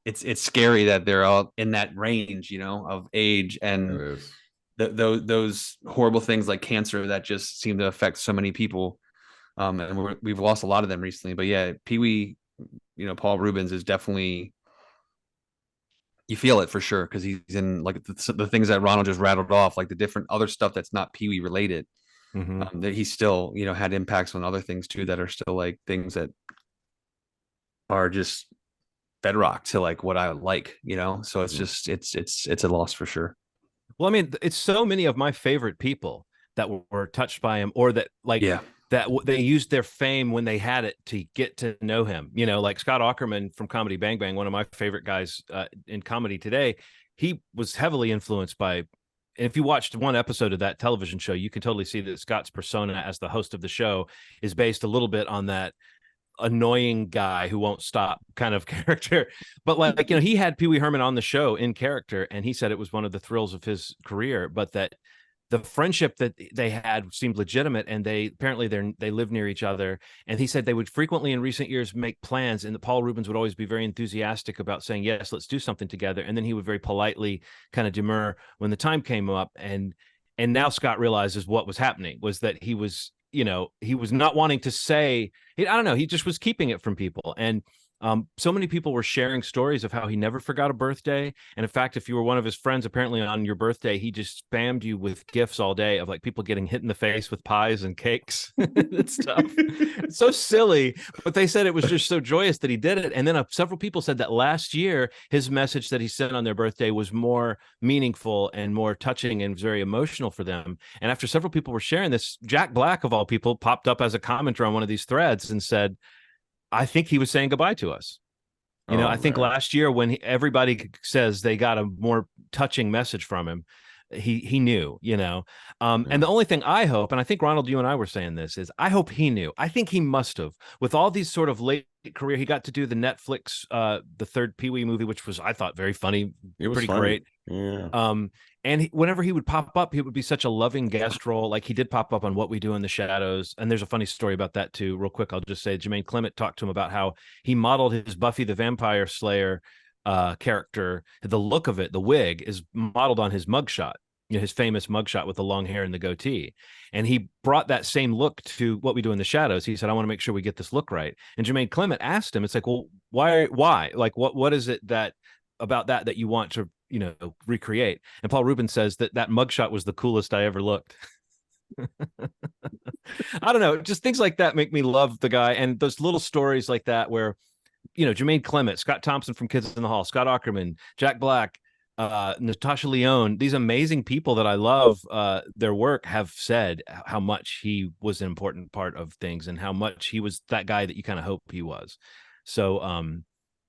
it's scary that they're all in that range, of age, and those horrible things like cancer that just seem to affect so many people. And we've lost a lot of them recently. But yeah, Pee-wee, Paul Ruebens is definitely You feel it for sure because he's in like the things that Ronald just rattled off, like the different other stuff that's not Pee-wee related. That he still, had impacts on other things too that are still like things that are just bedrock to like what I like, So it's just it's a loss for sure. Well, I mean, it's so many of my favorite people that were touched by him, or that that they used their fame when they had it to get to know him. Like Scott Aukerman from Comedy Bang Bang, one of my favorite guys in comedy today. He was heavily influenced by. And if you watched one episode of that television show, you can totally see that Scott's persona as the host of the show is based a little bit on that annoying guy who won't stop kind of character. But like, he had Pee-wee Herman on the show in character, and he said it was one of the thrills of his career, but that the friendship that they had seemed legitimate, and they live near each other. And he said they would frequently in recent years make plans, and Paul Ruebens would always be very enthusiastic about saying, yes, let's do something together. And then he would very politely kind of demur when the time came up. And now Scott realizes what was happening was that he was not wanting to say, I don't know, he just was keeping it from people. And so many people were sharing stories of how he never forgot a birthday. And in fact, if you were one of his friends, apparently on your birthday, he just spammed you with gifts all day of like people getting hit in the face with pies and cakes and stuff. It's so silly, but they said it was just so joyous that he did it. And then several people said that last year, his message that he sent on their birthday was more meaningful and more touching and very emotional for them. And after several people were sharing this, Jack Black, of all people, popped up as a commenter on one of these threads and said, I think he was saying goodbye to us. I think last year when everybody says they got a more touching message from him, he knew, and the only thing I hope, and I think Ronald, you and I were saying this, is I hope he knew. I think he must have, with all these sort of late career. He got to do the Netflix, the third Pee-wee movie, which was, I thought, very funny. It was pretty funny. Great. Yeah. And whenever he would pop up, he would be such a loving guest role. Like he did pop up on What We Do in the Shadows. And there's a funny story about that too. Real quick, I'll just say Jermaine Clement talked to him about how he modeled his Buffy the Vampire Slayer character. The look of it, the wig, is modeled on his mugshot. His famous mugshot with the long hair and the goatee. And he brought that same look to What We Do in the Shadows. He said, I want to make sure we get this look right. And Jermaine Clement asked him, it's like, well, why? Like, what is it that about that you want to, recreate? And Paul Ruebens says that mugshot was the coolest I ever looked. I don't know. Just things like that make me love the guy. And those little stories like that where, Jermaine Clement, Scott Thompson from Kids in the Hall, Scott Aukerman, Jack Black, Natasha Lyonne, these amazing people that I love their work, have said how much he was an important part of things and how much he was that guy that you kind of hope he was. So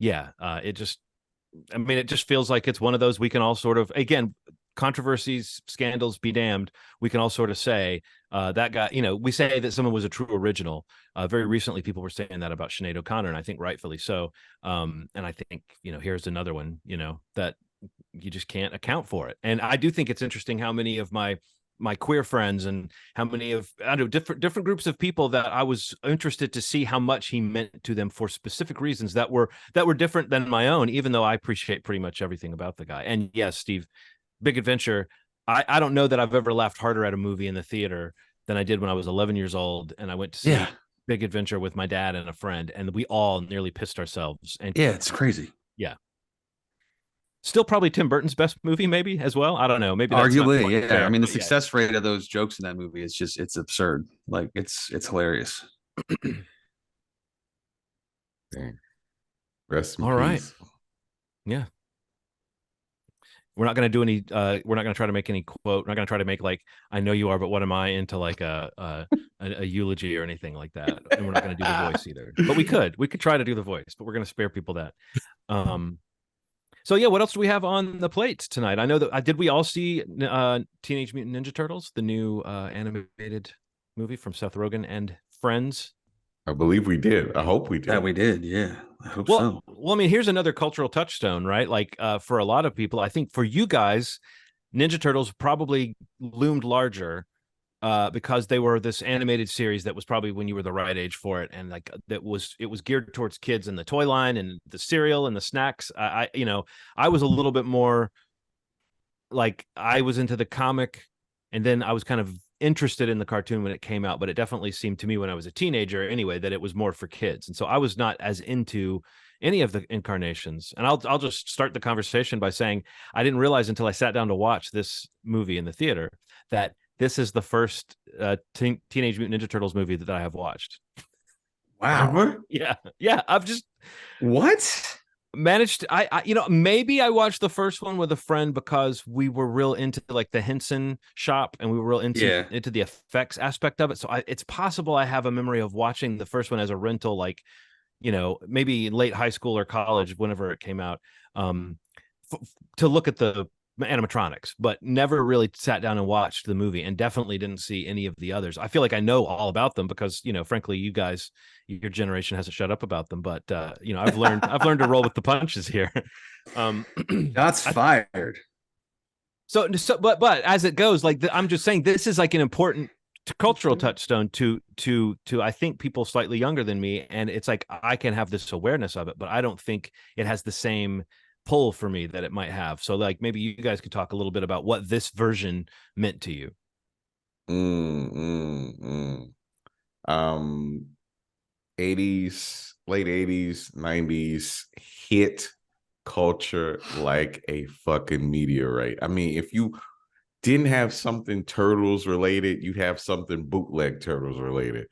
it just feels like it's one of those we can all sort of, again, controversies, scandals be damned, we can all sort of say that guy, we say that someone was a true original. Very recently people were saying that about Sinead O'Connor, and I think rightfully so. And I think, here's another one, that you just can't account for it. And I do think it's interesting how many of my queer friends and how many of different groups of people that I was interested to see how much he meant to them for specific reasons that were different than my own, even though I appreciate pretty much everything about the guy. And yes, Steve, Big Adventure, I don't know that I've ever laughed harder at a movie in the theater than I did when I was 11 years old and I went to see Big Adventure with my dad and a friend, and we all nearly pissed ourselves. And it's crazy. Yeah. Still probably Tim Burton's best movie, maybe, as well. I don't know. Maybe that's arguably, yeah. I mean, the success rate of those jokes in that movie is just, it's absurd. Like, it's hilarious. Rest in All peace. right. Yeah. We're not going to do any, we're not going to try to make any quote. We're not going to try to make like, I know you are, but what am I, into like a eulogy or anything like that. And we're not going to do the voice either. But we could try to do the voice, but we're going to spare people that. So yeah, what else do we have on the plate tonight? I know that did we all see Teenage Mutant Ninja Turtles, the new animated movie from Seth Rogen and friends? I believe we did. I hope we did. Yeah, we did. Yeah, I hope so. Well, I mean, here's another cultural touchstone, right? Like for a lot of people, I think for you guys, Ninja Turtles probably loomed larger because they were this animated series that was probably when you were the right age for it, and like it was geared towards kids and the toy line and the cereal and the snacks. I was a little bit more like, I was into the comic, and then I was kind of interested in the cartoon when it came out, but it definitely seemed to me when I was a teenager anyway that it was more for kids, and so I was not as into any of the incarnations. And I'll just start the conversation by saying I didn't realize until I sat down to watch this movie in the theater that this is the first Teenage Mutant Ninja Turtles movie that I have watched. Wow. Ever? Yeah. I've just What? managed. I maybe I watched the first one with a friend because we were real into like the Henson shop and we were real into the effects aspect of it. So it's possible I have a memory of watching the first one as a rental, like, maybe in late high school or college, whenever it came out, to look at the animatronics, but never really sat down and watched the movie, and definitely didn't see any of the others. I feel like I know all about them because, frankly, you guys, your generation hasn't shut up about them, but I've learned to roll with the punches here. That's fired. So but as it goes, like I'm just saying, this is like an important cultural touchstone to I think people slightly younger than me, and it's like I can have this awareness of it, but I don't think it has the same pull for me that it might have. So like maybe you guys could talk a little bit about what this version meant to you. 80s, late 80s, 90s hit culture like a fucking meteorite. I mean, if you didn't have something Turtles related, you'd have something bootleg Turtles related.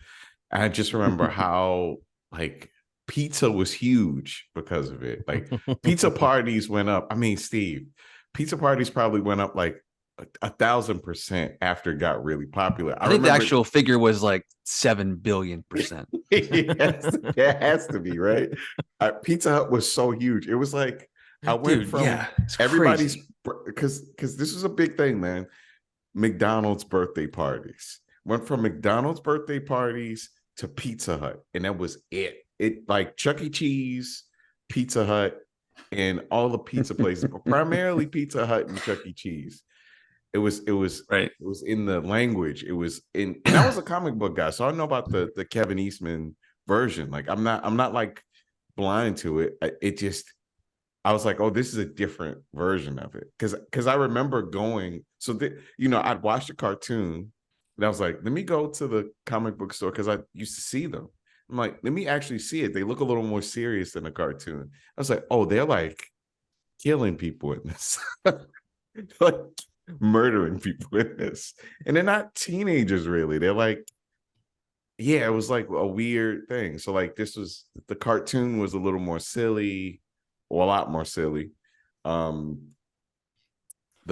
I just remember how like pizza was huge because of it. Like pizza parties went up. I mean, Steve, pizza parties probably went up like 1,000% after it got really popular. I think the actual figure was like 7 billion%. It has to be, right? Pizza Hut was so huge. It was like I went from everybody's, because this was a big thing, man. McDonald's birthday parties. Went from McDonald's birthday parties to Pizza Hut, and that was it. It like Chuck E. Cheese, Pizza Hut, and all the pizza places, but primarily Pizza Hut and Chuck E. Cheese. It was right. It was in the language. It was in, and I was a comic book guy, so I know about the Kevin Eastman version. Like I'm not like blind to it. I was like, oh, this is a different version of it. Because I remember going, so I'd watch the cartoon, and I was like, let me go to the comic book store because I used to see them. I'm like, let me actually see it. They look a little more serious than a cartoon. I was like, oh, they're like killing people in this. Like murdering people in this. And they're not teenagers really. They're like, yeah, it was like a weird thing. So like the cartoon was a little more silly, or a lot more silly. The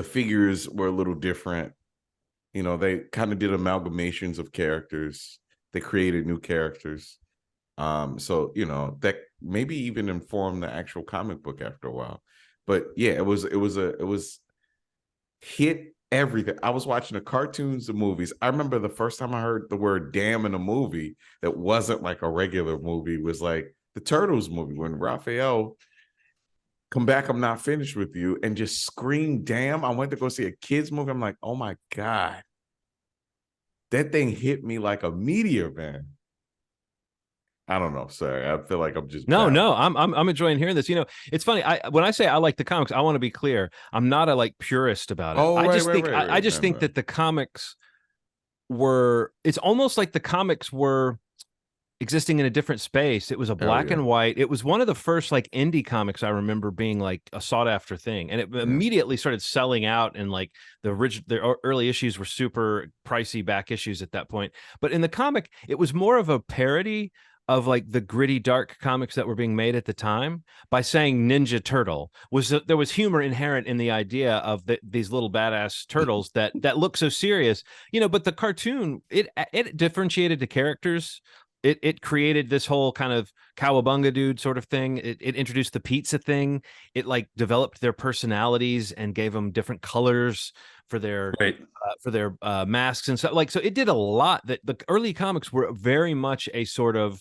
figures were a little different. They kind of did amalgamations of characters. They created new characters. So that maybe even informed the actual comic book after a while. But yeah, it was hit everything. I was watching the cartoons, the movies. I remember the first time I heard the word damn in a movie that wasn't like a regular movie was like the Turtles movie, when Raphael, come back, I'm not finished with you, and just scream damn. I went to go see a kids movie. I'm like, oh my God. That thing hit me like a meteor, man. I don't know. Sorry, I feel like I'm just no. I'm enjoying hearing this. It's funny. When I say I like the comics, I want to be clear. I'm not a like purist about it. I just think that the comics were. It's almost like the comics were existing in a different space. It was a black and white. It was one of the first like indie comics I remember being like a sought after thing, and it immediately started selling out. And like the early issues were super pricey back issues at that point. But in the comic, it was more of a parody of like the gritty, dark comics that were being made at the time by saying Ninja Turtle. There was humor inherent in the idea of these little badass turtles that look so serious, but the cartoon, it differentiated the characters. It created this whole kind of cowabunga dude sort of thing. It introduced the pizza thing. It like developed their personalities and gave them different colors for their masks and stuff. Like, so it did a lot. That the early comics were very much a sort of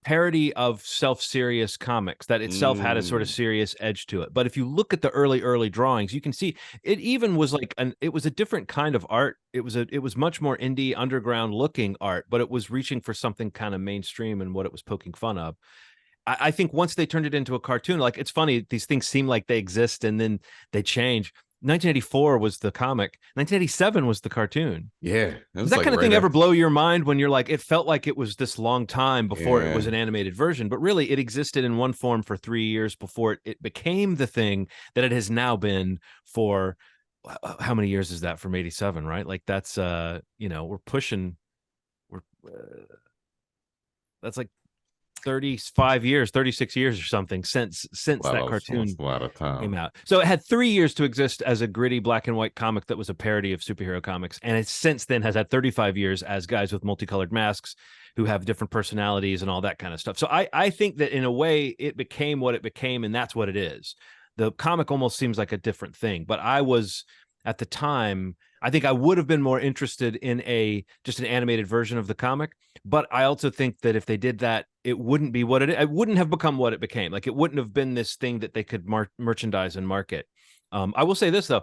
parody of self-serious comics that itself had a sort of serious edge to it. But if you look at the early drawings, you can see it even was like it was a different kind of art. It was much more indie, underground looking art, but it was reaching for something kind of mainstream and what it was poking fun of. I think once they turned it into a cartoon, like, it's funny, these things seem like they exist and then they change. 1984 was the comic. 1987 was the cartoon. Yeah. Does that kind of thing ever blow your mind when you're like, it felt like it was this long time before it was an animated version, but really it existed in one form for 3 years before it became the thing that it has now been for how many years is that from 87, right? Like that's, we're pushing, that's like 35 years, 36 years or something since that cartoon a lot of time. Came out. So it had 3 years to exist as a gritty black and white comic that was a parody of superhero comics. And it since then has had 35 years as guys with multicolored masks who have different personalities and all that kind of stuff. So I think that in a way it became what it became, and that's what it is. The comic almost seems like a different thing, but I was at the time, I think I would have been more interested in just an animated version of the comic. But I also think that if they did that, it wouldn't be what it wouldn't have become what it became. Like it wouldn't have been this thing that they could merchandise and market. I will say this though,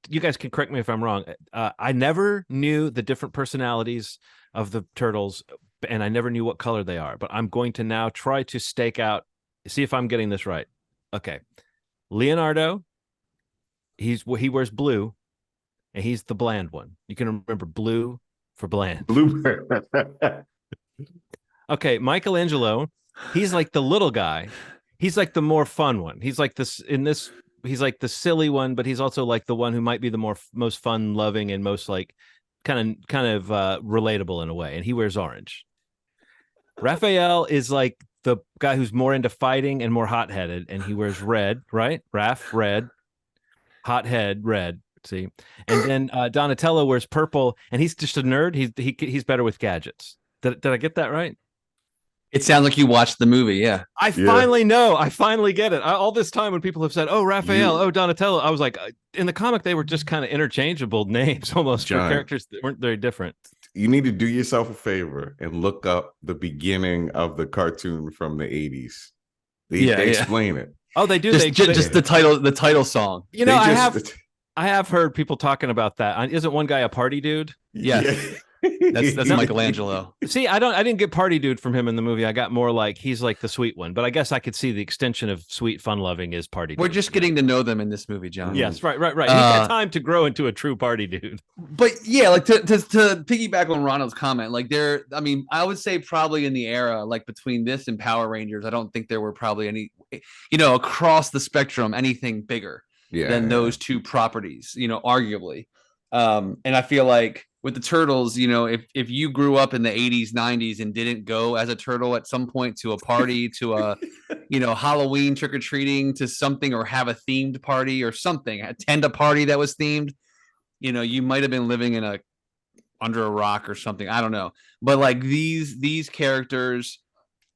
you guys can correct me if I'm wrong. I never knew the different personalities of the turtles, and I never knew what color they are. But I'm going to now try to stake out, see if I'm getting this right. Okay, Leonardo, he wears blue, and he's the bland one. You can remember blue for bland. Blue. Okay, Michelangelo, he's like the little guy. He's like the more fun one. He's like this he's like the silly one, but he's also like the one who might be the most fun loving and most like kind of relatable in a way. And he wears orange. Raphael is like the guy who's more into fighting and more hot-headed, and he wears red, right? Raph, red, hothead, red. See, and then Donatello wears purple, and he's just a nerd. He's better with gadgets. Did I get that right? It sounds like you watched the movie. Yeah, I finally know. I finally get it. All this time when people have said, "Oh, Raphael," "Oh, Donatello," I was like, in the comic they were just kind of interchangeable names almost, John, for characters that weren't very different. You need to do yourself a favor and look up the beginning of the cartoon from the 80s. They explain it. Oh, they do. Just the title song. You know, I have heard people talking about that. Isn't one guy a party dude? Yes. That's Michelangelo. See, I didn't get party dude from him in the movie. I got more like he's like the sweet one. But I guess I could see the extension of sweet, fun loving is party dude. We're just getting to know them in this movie, John. Yes, right. He's got time to grow into a true party dude. But yeah, like to piggyback on Ronald's comment, like I would say probably in the era like between this and Power Rangers, I don't think there were probably any, across the spectrum, anything bigger than those two properties, arguably. And I feel like with the Turtles, if you grew up in the 80s, 90s and didn't go as a turtle at some point to a party, to a, Halloween trick-or-treating, to something, or have a themed party or something, attend a party that was themed, you might have been living under a rock or something. I don't know. But like these characters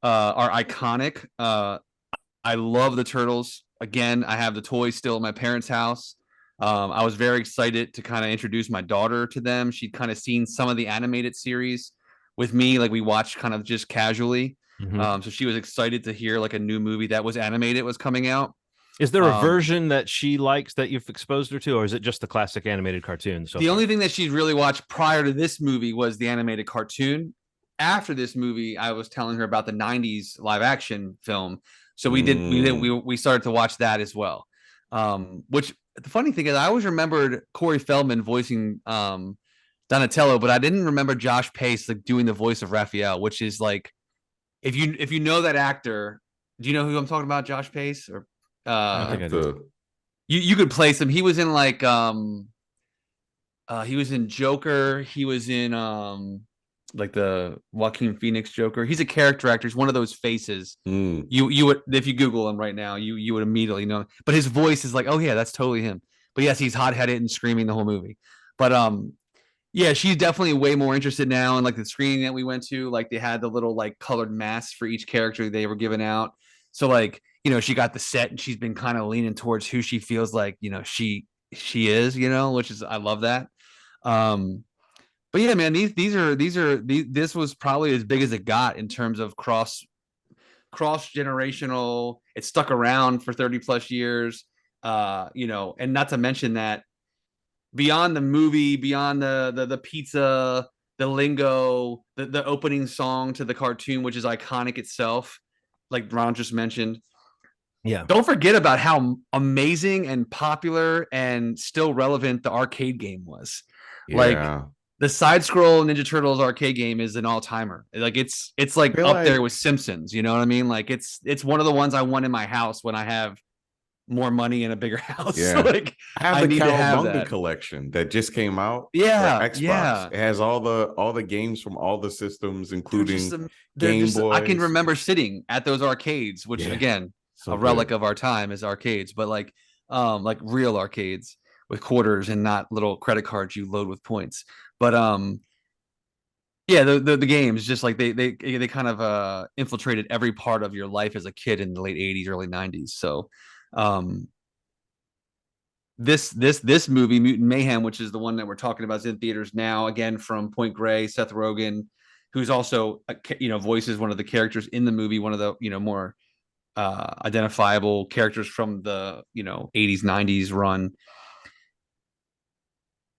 are iconic. I love the Turtles. Again, I have the toys still at my parents' house. I was very excited to kind of introduce my daughter to them. She'd kind of seen some of the animated series with me. Like we watched kind of just casually. Mm-hmm. So she was excited to hear like a new movie that was animated was coming out. Is there a version that she likes that you've exposed her to, or is it just the classic animated cartoon? So the only thing that she's really watched prior to this movie was the animated cartoon. After this movie, I was telling her about the 90s live action film. So we started to watch that as well. Which the funny thing is, I always remembered Corey Feldman voicing Donatello, but I didn't remember Josh Pace like doing the voice of Raphael, which is like, if you know that actor, do you know who I'm talking about? Josh Pace, or I think I do. You could place him. He was in like he was in Joker. He was in like the Joaquin Phoenix Joker. He's a character actor. He's one of those faces. You would, if you Google him right now, you would immediately know. But his voice is like, oh yeah, that's totally him. But yes, he's hot-headed and screaming the whole movie. But yeah, she's definitely way more interested now in like the screening that we went to. Like they had the little like colored masks for each character they were giving out. So like, she got the set and she's been kind of leaning towards who she feels like, she is, which is, I love that. But yeah, man, this was probably as big as it got in terms of cross generational. It stuck around for 30 plus years, and not to mention that beyond the movie, beyond the pizza, the lingo, the opening song to the cartoon, which is iconic itself, like Ron just mentioned. Yeah. Don't forget about how amazing and popular and still relevant the arcade game was. Like Yeah. the side scroll Ninja Turtles arcade game is an all timer. Like it's like Feel up there like with Simpsons. You know what I mean? Like it's one of the ones I want in my house when I have more money and a bigger house. Yeah. Like I have I the need to have Cowabunga that. collection that just came out for Yeah, Xbox. yeah. It has all the games from all the systems, They're just including they're Game just I can Boys. remember sitting at those arcades, which Yeah, again, so a relic good. of our time is arcades, but like real arcades with quarters and not little credit cards you load with points. But yeah, the games just like they kind of infiltrated every part of your life as a kid in the late 80s, early 90s. So um this movie, Mutant Mayhem, which is the one that we're talking about, is in theaters now. Again, from Point Grey, Seth Rogen, who's also voices one of the characters in the movie, one of the more identifiable characters from the 80s 90s run.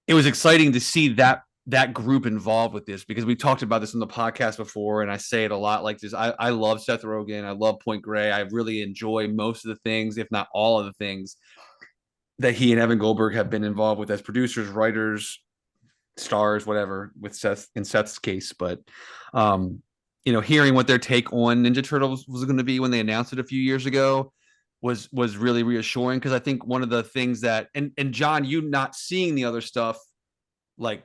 It was exciting to see that group involved with this because we talked about this in the podcast before, and I say it a lot like this. I love Seth Rogen. I love Point Grey. I really enjoy most of the things, if not all of the things, that he and Evan Goldberg have been involved with as producers, writers, stars, whatever, with Seth's case. But hearing what their take on Ninja Turtles was going to be when they announced it a few years ago was really reassuring, because I think one of the things that and John, you not seeing the other stuff like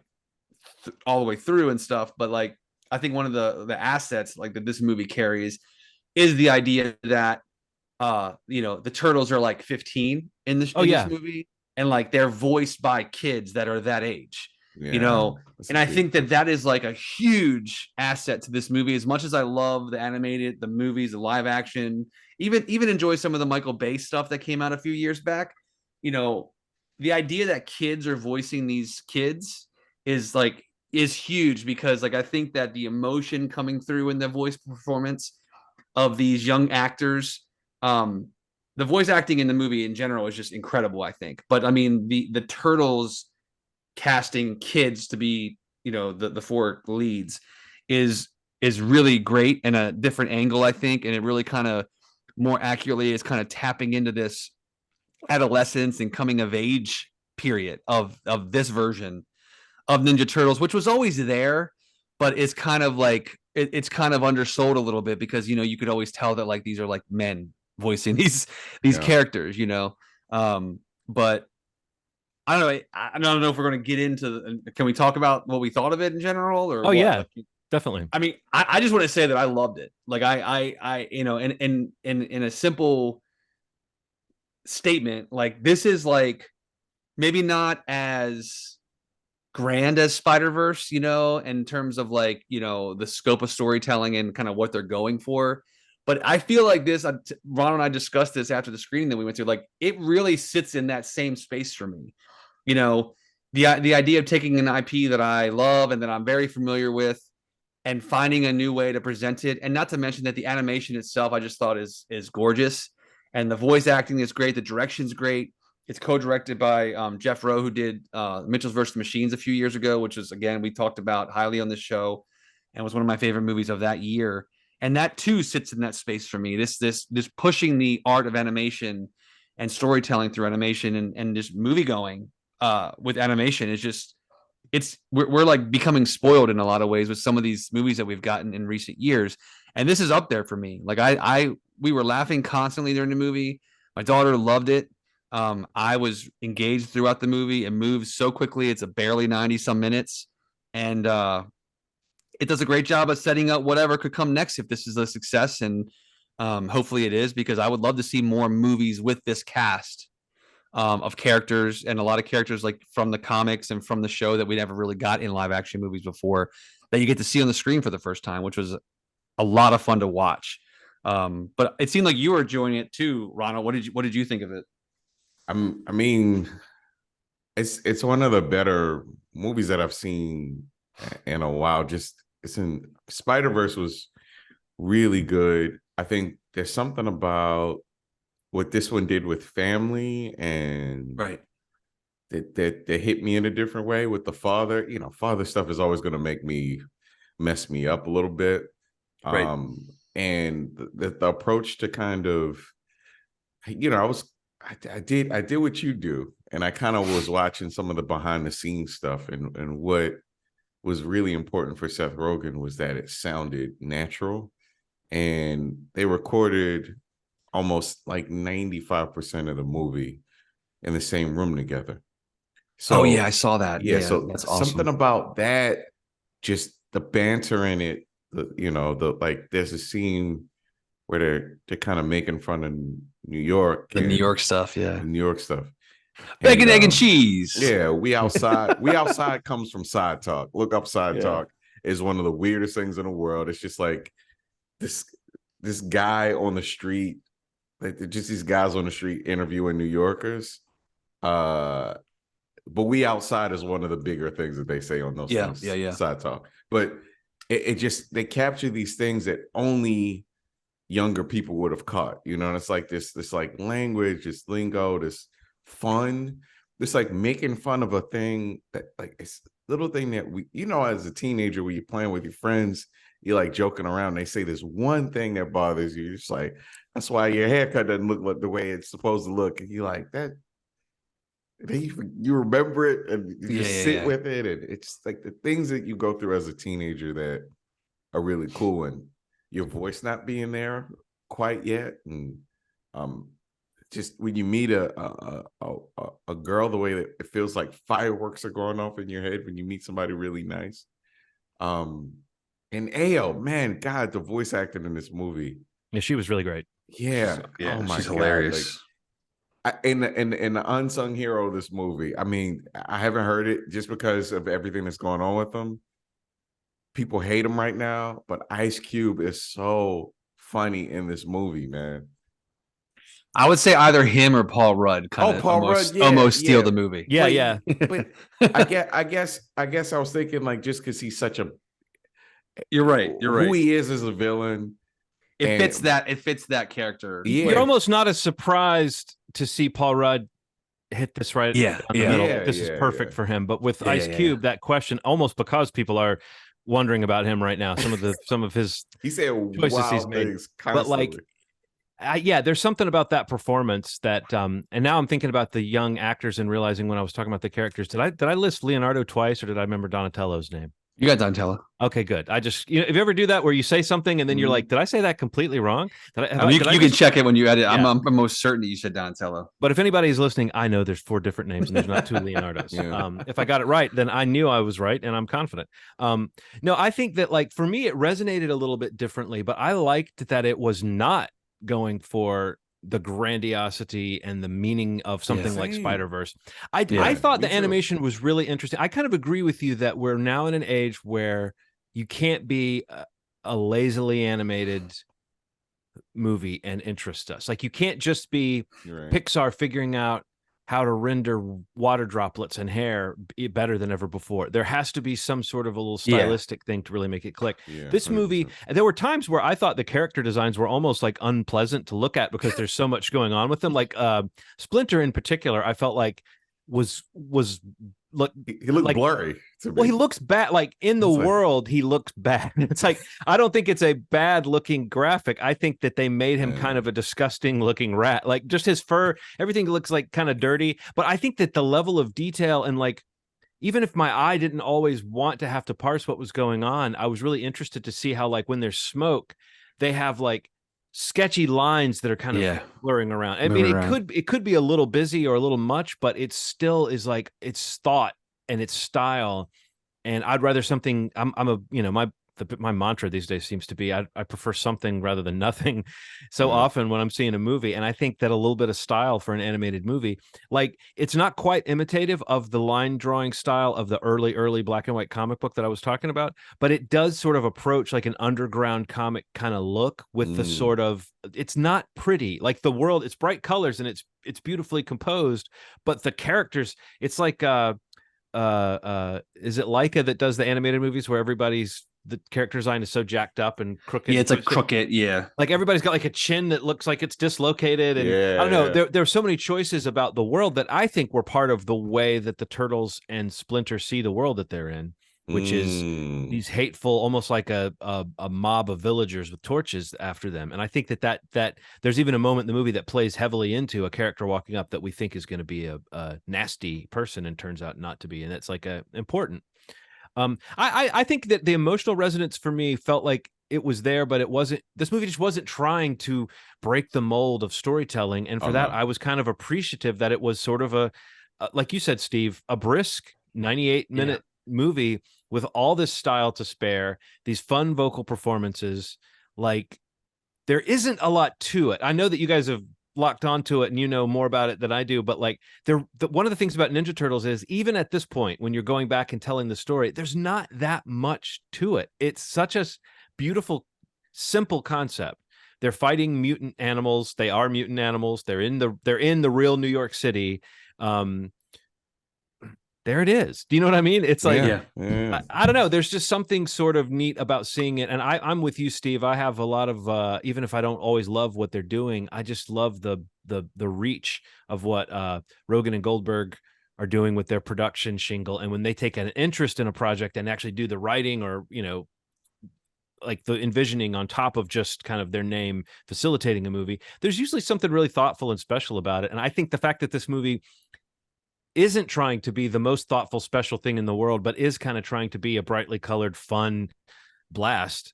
all the way through and stuff, but like I think one of the assets like that this movie carries is the idea that the turtles are like 15 in this movie, and like they're voiced by kids that are that age. Yeah, And I think that is like a huge asset to this movie. As much as I love the animated, the movies, the live action, even enjoy some of the Michael Bay stuff that came out a few years back, the idea that kids are voicing these kids is huge, because like I think that the emotion coming through in the voice performance of these young actors, the voice acting in the movie in general is just incredible, I think. But I mean, the Turtles casting kids to be, the four leads is really great in a different angle, I think, and it really kind of more accurately is kind of tapping into this adolescence and coming of age period of this version of Ninja Turtles, which was always there, but it's kind of like it's kind of undersold a little bit, because you could always tell that like these are like men voicing these characters, but I don't know. I don't know if we're going to get into. Can we talk about what we thought of it in general, or oh what? yeah, definitely. I mean, I just want to say that I loved it. Like in a simple statement, like this is like maybe not as grand as Spider-Verse, in terms of like, the scope of storytelling and kind of what they're going for. But I feel like this, Ron and I discussed this after the screening that we went through, like it really sits in that same space for me. The idea of taking an IP that I love and that I'm very familiar with and finding a new way to present it. And not to mention that the animation itself, I just thought is gorgeous. And the voice acting is great. The direction's great. It's co-directed by Jeff Rowe, who did Mitchell's vs. Machines a few years ago, which is, again, we talked about highly on this show, and was one of my favorite movies of that year. And that too sits in that space for me. This pushing the art of animation and storytelling through animation and just movie going with animation is just we're like becoming spoiled in a lot of ways with some of these movies that we've gotten in recent years. And this is up there for me. Like we were laughing constantly during the movie. My daughter loved it. I was engaged throughout the movie. It moves so quickly. It's a barely 90 some minutes. And it does a great job of setting up whatever could come next if this is a success. And hopefully it is, because I would love to see more movies with this cast of characters, and a lot of characters like from the comics and from the show that we never really got in live action movies before, that you get to see on the screen for the first time, which was a lot of fun to watch. But it seemed like you were enjoying it too, Ronald. What did you think of it? I mean, it's one of the better movies that I've seen in a while. Just Spider-Verse was really good. I think there's something about what this one did with family, and right, that hit me in a different way with the father. Father stuff is always going to mess me up a little bit. Right. And the approach to kind of I did what you do, and I kind of was watching some of the behind the scenes stuff, and what was really important for Seth Rogen was that it sounded natural, and they recorded almost like 95% of the movie in the same room together. So, oh yeah, I saw that. Yeah, Yeah, so that's awesome. something about that, just the banter in it, there's a scene where they're kind of making fun of New York, the New York stuff, yeah. New York stuff. Bacon, egg, and cheese. Yeah, we outside. We outside comes from Side Talk. Look up Side Talk is one of the weirdest things in the world. It's just like this guy on the street, like just these guys on the street interviewing New Yorkers. But we outside is one of the bigger things that they say on those Side Talk. But it just, they capture these things that only younger people would have caught, and it's like this like language, this lingo, this fun, this like making fun of a thing that like it's a little thing that we, as a teenager when you're playing with your friends, you're like joking around, they say this one thing that bothers you, you're just like, that's why your haircut doesn't look like the way it's supposed to look, and you're like, that you remember it and you just sit with it, and it's like the things that you go through as a teenager that are really cool, and your voice not being there quite yet, and just when you meet a girl, the way that it feels like fireworks are going off in your head when you meet somebody really nice. And Ayo, man, God, the voice acting in this movie. Yeah, she was really great. Yeah. Yeah, oh my she's God. hilarious. And the unsung hero of this movie, I mean, I haven't heard it just because of everything that's going on with them. People hate him right now, but Ice Cube is so funny in this movie, man. I would say either him or Paul Rudd almost steal the movie. Yeah, But I guess I was thinking like just because he's such a You're right. Who he is as a villain. It fits that character. Yeah. You're almost not as surprised to see Paul Rudd hit this right down the middle. This is perfect for him. But with Ice Cube, that question, almost because people are wondering about him right now, some of his he said choices he's made. But like, there's something about that performance that and now I'm thinking about the young actors and realizing when I was talking about the characters, did I list Leonardo twice, or did I remember Donatello's name? You got Donatello. Okay, good. I just, if you ever do that where you say something and then you're like, did I say that completely wrong? You can check it when you edit. Yeah. I'm most certain that you said Donatello. But if anybody's listening, I know there's 4 different names and there's not 2 Leonardos. If I got it right, then I knew I was right and I'm confident. No, I think that like for me, it resonated a little bit differently, but I liked that it was not going for the grandiosity and the meaning of something like Spider-Verse. I thought the animation was really interesting. I kind of agree with you that we're now in an age where you can't be a lazily animated movie and interest us. Like you can't just be Pixar figuring out how to render water droplets and hair better than ever before. There has to be some sort of a little stylistic thing to really make it click. This 100%. Movie, there were times where I thought the character designs were almost like unpleasant to look at because there's so much going on with them. Like Splinter in particular, I felt like was look, he looked like, blurry. Well, he looks bad. Like in the world, he looks bad. It's like, I don't think it's a bad looking graphic. I think that they made him kind of a disgusting looking rat. Like just his fur, everything looks like kind of dirty. But I think that the level of detail and like, even if my eye didn't always want to have to parse what was going on, I was really interested to see how like when there's smoke, they have like sketchy lines that are kind of blurring around. I mean, it could be a little busy or a little much, but it still is like it's thought and its style. And I'd rather something. My mantra these days seems to be I prefer something rather than nothing. So often when I'm seeing a movie, and I think that a little bit of style for an animated movie, like it's not quite imitative of the line drawing style of the early black and white comic book that I was talking about, but it does sort of approach like an underground comic kind of look with the sort of, it's not pretty, like the world, it's bright colors and it's beautifully composed, but the characters, it's like is it Leica that does the animated movies where the character design is so jacked up and crooked? Yeah, it's like crooked. Yeah, like everybody's got like a chin that looks like it's dislocated, and I don't know. There are so many choices about the world that I think were part of the way that the Turtles and Splinter see the world that they're in. which is these hateful, almost like a mob of villagers with torches after them. And I think that there's even a moment in the movie that plays heavily into a character walking up that we think is going to be a nasty person and turns out not to be. And that's like important. I think that the emotional resonance for me felt like it was there, but it wasn't. This movie just wasn't trying to break the mold of storytelling, and for that, I was kind of appreciative that it was sort of like you said, Steve, a brisk 98-minute movie with all this style to spare, these fun vocal performances. Like, there isn't a lot to it. I know that you guys have locked onto it and you know more about it than I do, but like one of the things about Ninja Turtles is, even at this point when you're going back and telling the story, there's not that much to it. It's such a beautiful, simple concept. They're fighting mutant animals. They are mutant animals. They're in the real New York City. There it is. Do you know what I mean? It's like, I don't know. There's just something sort of neat about seeing it. And I'm with you, Steve. I have a lot of, even if I don't always love what they're doing, I just love the reach of what Rogen and Goldberg are doing with their production shingle. And when they take an interest in a project and actually do the writing, or, you know, like the envisioning on top of just kind of their name facilitating a movie, there's usually something really thoughtful and special about it. And I think the fact that this movie isn't trying to be the most thoughtful, special thing in the world, but is kind of trying to be a brightly colored, fun blast,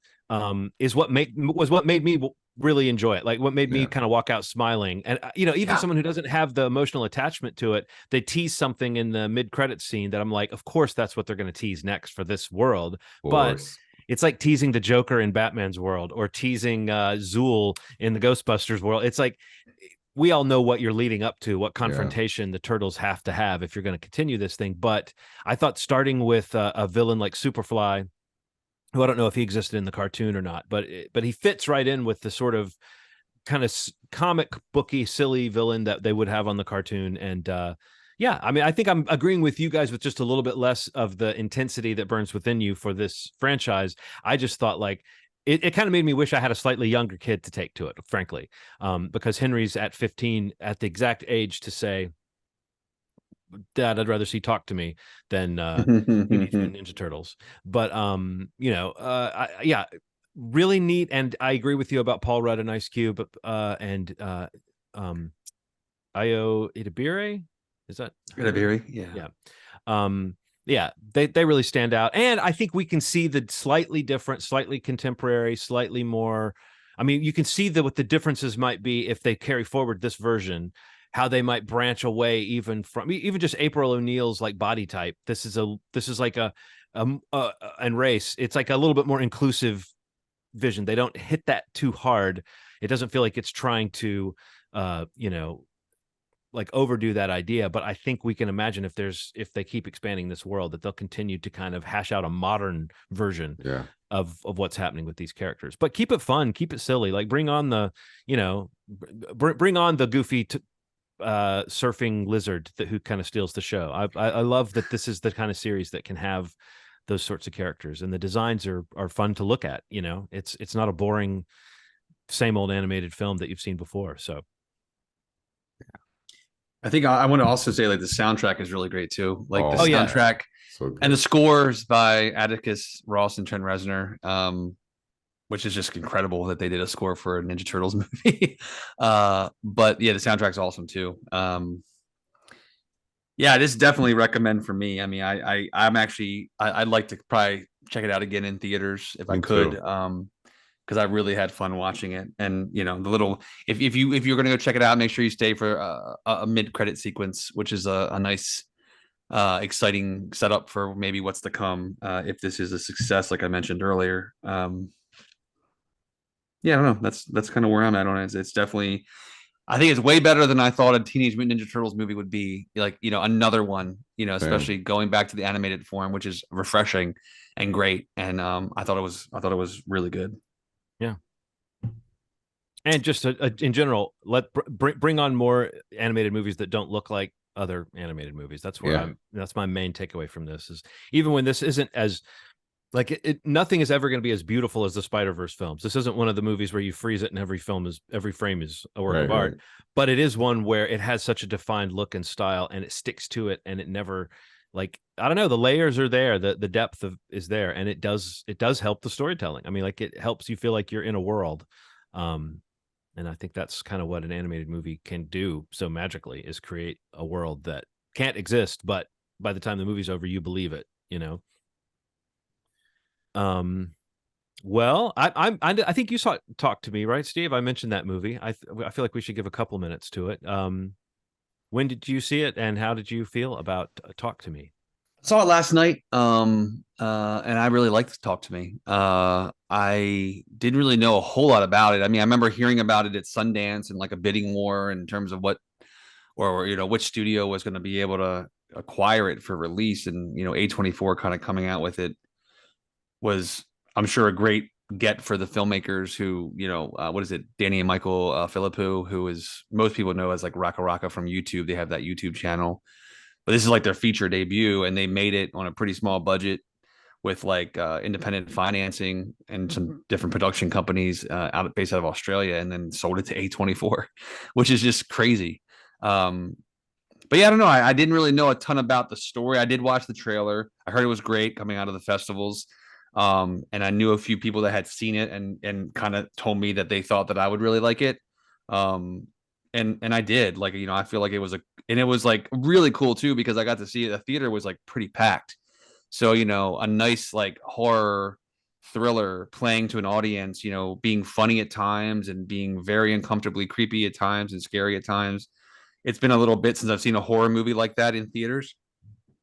is what made me really enjoy it. Like, what made me kind of walk out smiling. And, you know, even someone who doesn't have the emotional attachment to it, they tease something in the mid-credits scene that I'm like, of course, that's what they're going to tease next for this world. But it's like teasing the Joker in Batman's world, or teasing Zool in the Ghostbusters world. It's like, we all know what you're leading up to, what confrontation the Turtles have to have if you're going to continue this thing. But I thought starting with a villain like Superfly, who I don't know if he existed in the cartoon or not, but he fits right in with the sort of kind of comic booky, silly villain that they would have on the cartoon. And yeah, I mean, I think I'm agreeing with you guys with just a little bit less of the intensity that burns within you for this franchise. I just thought, like, it kind of made me wish I had a slightly younger kid to take to it, frankly, because Henry's at 15, at the exact age to say, Dad, I'd rather see Talk to Me than Teenage Mutant Ninja Turtles. But, you know, yeah, really neat. And I agree with you about Paul Rudd and Ice Cube, and Io Itabire. Is that Itabire? Yeah. Yeah, they really stand out. And I think we can see the slightly different, slightly contemporary, slightly more, I mean, you can see what the differences might be if they carry forward this version, how they might branch away even from just April O'Neil's like body type. This is like and race. It's like a little bit more inclusive vision. They don't hit that too hard. It doesn't feel like it's trying to, you know, like overdo that idea. But I think we can imagine if they keep expanding this world, that they'll continue to kind of hash out a modern version of what's happening with these characters. But keep it fun, keep it silly. Like, bring on the, you know, bring on the goofy surfing lizard who kind of steals the show. I love that this is the kind of series that can have those sorts of characters, and the designs are fun to look at. You know, it's not a boring same old animated film that you've seen before. So I think I want to also say, like, the soundtrack is really great too. Like, the soundtrack so and the scores by Atticus Ross and Trent Reznor, which is just incredible that they did a score for a Ninja Turtles movie. But yeah, the soundtrack's awesome too. Yeah, this definitely recommend for me. I mean, I'd like to probably check it out again in theaters if I could. Because I really had fun watching it. And, you know, the little, if you're going to go check it out, make sure you stay for a mid-credit sequence, which is a nice, exciting setup for maybe what's to come, if this is a success, like I mentioned earlier. Yeah, I don't know. That's kind of where I'm at on it. It's definitely, I think it's way better than I thought a Teenage Mutant Ninja Turtles movie would be. Like, you know, another one, you know, especially going back to the animated form, which is refreshing and great. And I thought it was really good. Yeah. And just in general, bring on more animated movies that don't look like other animated movies. That's where that's my main takeaway from this, is even when this isn't as like nothing is ever going to be as beautiful as the Spider-Verse films. This isn't one of the movies where you freeze it and every frame is a work of art, but it is one where it has such a defined look and style, and it sticks to it, and it never like, I don't know, the layers are there, the depth is there, and it does help the storytelling. I mean, like, it helps you feel like you're in a world. And I think that's kind of what an animated movie can do so magically, is create a world that can't exist, but by the time the movie's over, you believe it, you know? Well, I think you saw Talk to Me, right, Steve? I mentioned that movie. I feel like we should give a couple minutes to it. When did you see it, and how did you feel about Talk to Me? Saw it last night. And I really liked Talk to Me. I didn't really know a whole lot about it. I mean, I remember hearing about it at Sundance and like a bidding war in terms of what, or you know, which studio was going to be able to acquire it for release, and you know, A24 kind of coming out with it was, I'm sure, a great get for the filmmakers who, you know, what is it, Danny and Michael Philippou, who is, most people know as like Raka Raka from YouTube. They have that YouTube channel, but this is like their feature debut, and they made it on a pretty small budget with like independent financing and some different production companies based out of Australia, and then sold it to A24, which is just crazy. But yeah, I don't know. I didn't really know a ton about the story. I did watch the trailer. I heard it was great coming out of the festivals. And I knew a few people that had seen it and kind of told me that they thought that I would really like it. And I did. Like, you know, I feel like it was and it was like really cool too, because I got to see it. The theater was like pretty packed. So, you know, a nice like horror thriller playing to an audience, you know, being funny at times and being very uncomfortably creepy at times and scary at times. It's been a little bit since I've seen a horror movie like that in theaters,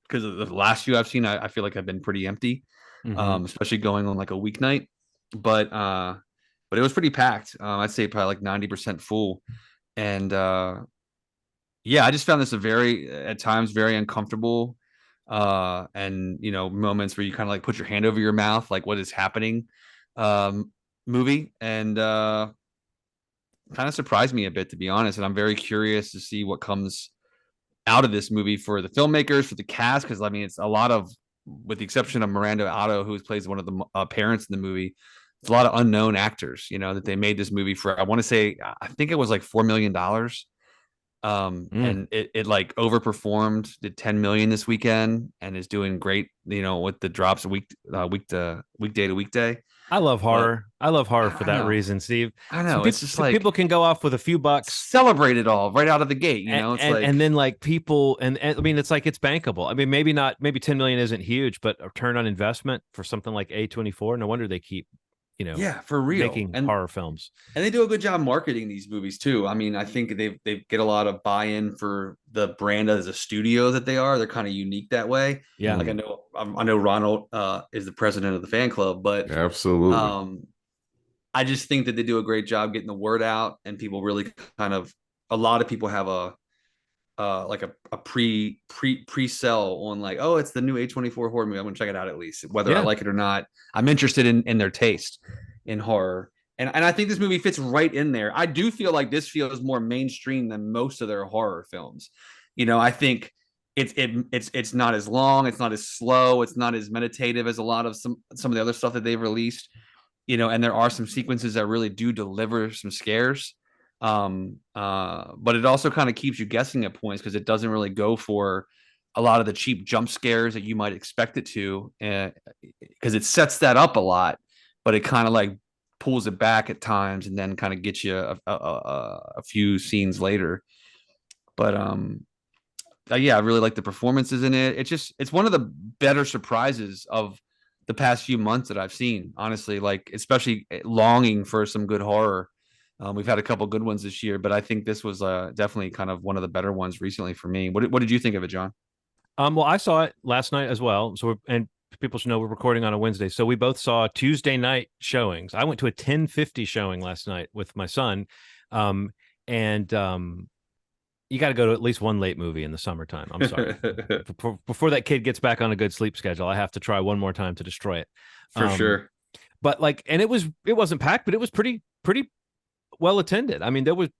because the last few I've seen, I feel like I've been pretty empty, especially going on like a weeknight. But it was pretty packed. I'd say probably like 90% full. And yeah, I just found this a very, at times, very uncomfortable, and you know, moments where you kind of like put your hand over your mouth, like what is happening, um, movie, and kind of surprised me a bit, to be honest. And I'm very curious to see what comes out of this movie for the filmmakers, for the cast, because I mean, it's a lot of, with the exception of Miranda Otto, who plays one of the parents in the movie, it's a lot of unknown actors, you know, that they made this movie for. I want to say, I think it was like $4 million. And it like overperformed, did 10 million this weekend, and is doing great, you know, with the drops weekday to weekday. I love horror. But I love horror I for don't that know. reason, Steve. I know, it's just like people can go off with a few bucks, celebrate it all right out of the gate, you know. It's like, and then like people, and I mean, it's like, it's bankable. I mean, maybe 10 million isn't huge, but a return on investment for something like A24, no wonder they keep, you know, yeah, for real, making and horror films. And they do a good job marketing these movies too. I mean, I think they get a lot of buy-in for the brand as a studio that they are. They're kind of unique that way. Yeah. Like I know Ronald is the president of the fan club, but absolutely. I just think that they do a great job getting the word out, and people really kind of, a lot of people have a like a pre-sell on like, oh, it's the new A24 horror movie. I'm gonna check it out at least, whether I like it or not. I'm interested in their taste in horror. And I think this movie fits right in there. I do feel like this feels more mainstream than most of their horror films. You know, I think it's not as long, it's not as slow, it's not as meditative as a lot of some of the other stuff that they've released. You know, and there are some sequences that really do deliver some scares. But it also kind of keeps you guessing at points, because it doesn't really go for a lot of the cheap jump scares that you might expect it to, because it sets that up a lot, but it kind of like pulls it back at times and then kind of gets you a few scenes later. But yeah, I really like the performances in it. It's one of the better surprises of the past few months that I've seen, honestly, like especially longing for some good horror. We've had a couple good ones this year, but I think this was definitely kind of one of the better ones recently for me. What did you think of it, John? Well, I saw it last night as well. And people should know we're recording on a Wednesday, so we both saw Tuesday night showings. I went to a 10:50 showing last night with my son, and you got to go to at least one late movie in the summertime. I'm sorry. Before that kid gets back on a good sleep schedule, I have to try one more time to destroy it. For sure. But like, and it wasn't packed, but it was pretty well attended. I mean, there was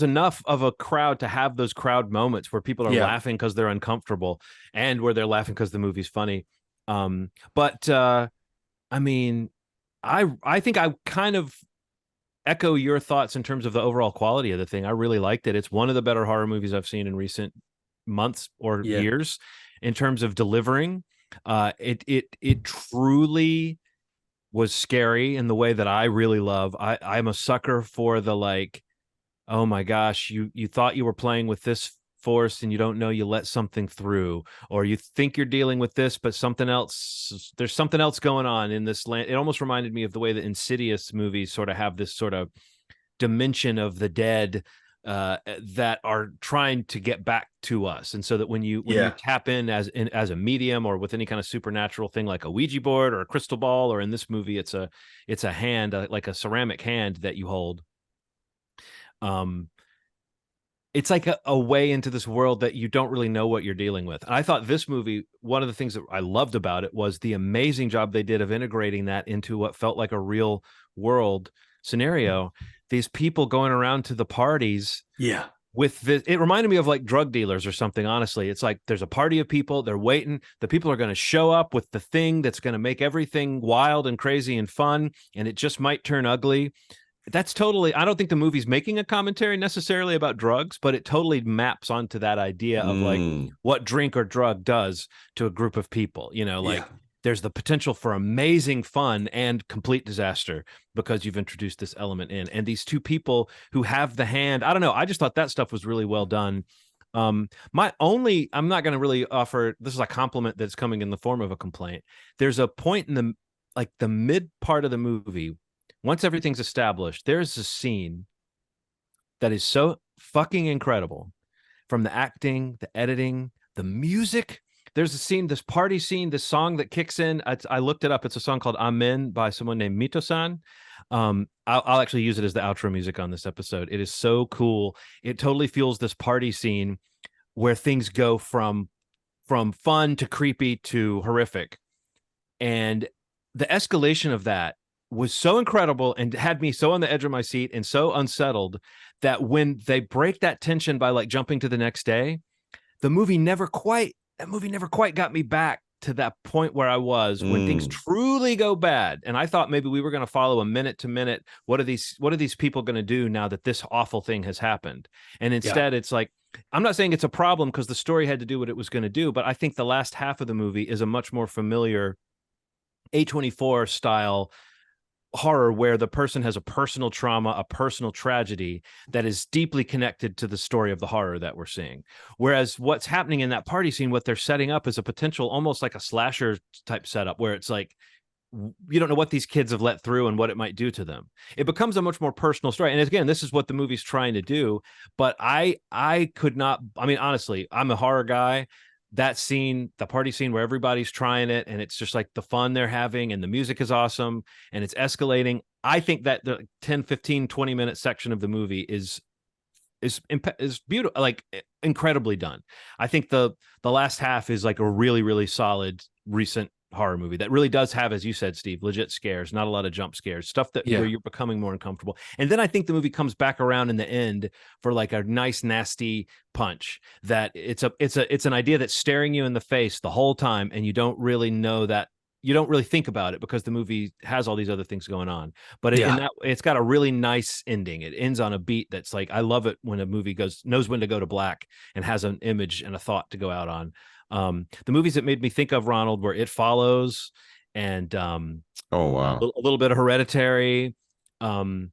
enough of a crowd to have those crowd moments where people are laughing because they're uncomfortable, and where they're laughing because the movie's funny. But I mean, I think I kind of echo your thoughts in terms of the overall quality of the thing. I really liked it. It's one of the better horror movies I've seen in recent months or years. in terms of delivering. It truly was scary in the way that I really love. I'm a sucker for the like, oh my gosh, you thought you were playing with this force and you don't know you let something through, or you think you're dealing with this, but there's something else going on in this land. It almost reminded me of the way that Insidious movies sort of have this sort of dimension of the dead that are trying to get back to us. And so that when you tap in as a medium or with any kind of supernatural thing like a Ouija board or a crystal ball, or in this movie it's a hand, like a ceramic hand that you hold, it's like a way into this world that you don't really know what you're dealing with. And I thought this movie, one of the things that I loved about it was the amazing job they did of integrating that into what felt like a real world scenario. These people going around to the parties. Yeah. With this, it reminded me of like drug dealers or something. Honestly, it's like there's a party of people, they're waiting. The people are going to show up with the thing that's going to make everything wild and crazy and fun, and it just might turn ugly. That's totally, I don't think the movie's making a commentary necessarily about drugs, but it totally maps onto that idea of like what drink or drug does to a group of people. You know, like there's the potential for amazing fun and complete disaster because you've introduced this element in. And these two people who have the hand, I don't know, I just thought that stuff was really well done. I'm not going to really offer, this is a compliment that's coming in the form of a complaint. There's a point in the mid part of the movie, once everything's established, there's a scene that is so fucking incredible, from the acting, the editing, the music. There's a scene, this party scene, this song that kicks in. I looked it up. It's a song called Amen by someone named Mito-san. I'll actually use it as the outro music on this episode. It is so cool. It totally fuels this party scene where things go from fun to creepy to horrific. And the escalation of that was so incredible and had me so on the edge of my seat and so unsettled that when they break that tension by like jumping to the next day, the movie never quite got me back to that point where I was when things truly go bad. And I thought maybe we were going to follow a minute to minute. What are these people going to do now that this awful thing has happened? And instead it's like, I'm not saying it's a problem because the story had to do what it was going to do, but I think the last half of the movie is a much more familiar A24 style horror where the person has a personal trauma, a personal tragedy that is deeply connected to the story of the horror that we're seeing. Whereas what's happening in that party scene, what they're setting up is a potential, almost like a slasher type setup where it's like, you don't know what these kids have let through and what it might do to them. It becomes a much more personal story. And again, this is what the movie's trying to do, but I could not, I mean, honestly, I'm a horror guy. That scene, the party scene where everybody's trying it and it's just like the fun they're having and the music is awesome and it's escalating. I think that the 10, 15, 20-minute section of the movie is beautiful, like incredibly done. I think the last half is like a really, really solid recent horror movie that really does have, as you said, Steve, legit scares, not a lot of jump scares, stuff that where you're becoming more uncomfortable. And then I think the movie comes back around in the end for like a nice, nasty punch that it's an idea that's staring you in the face the whole time. And you don't really know that, you don't really think about it because the movie has all these other things going on, but it's got a really nice ending. It ends on a beat that's like, I love it when a movie knows when to go to black and has an image and a thought to go out on. The movies that made me think of Ronald were It Follows and a little bit of Hereditary, and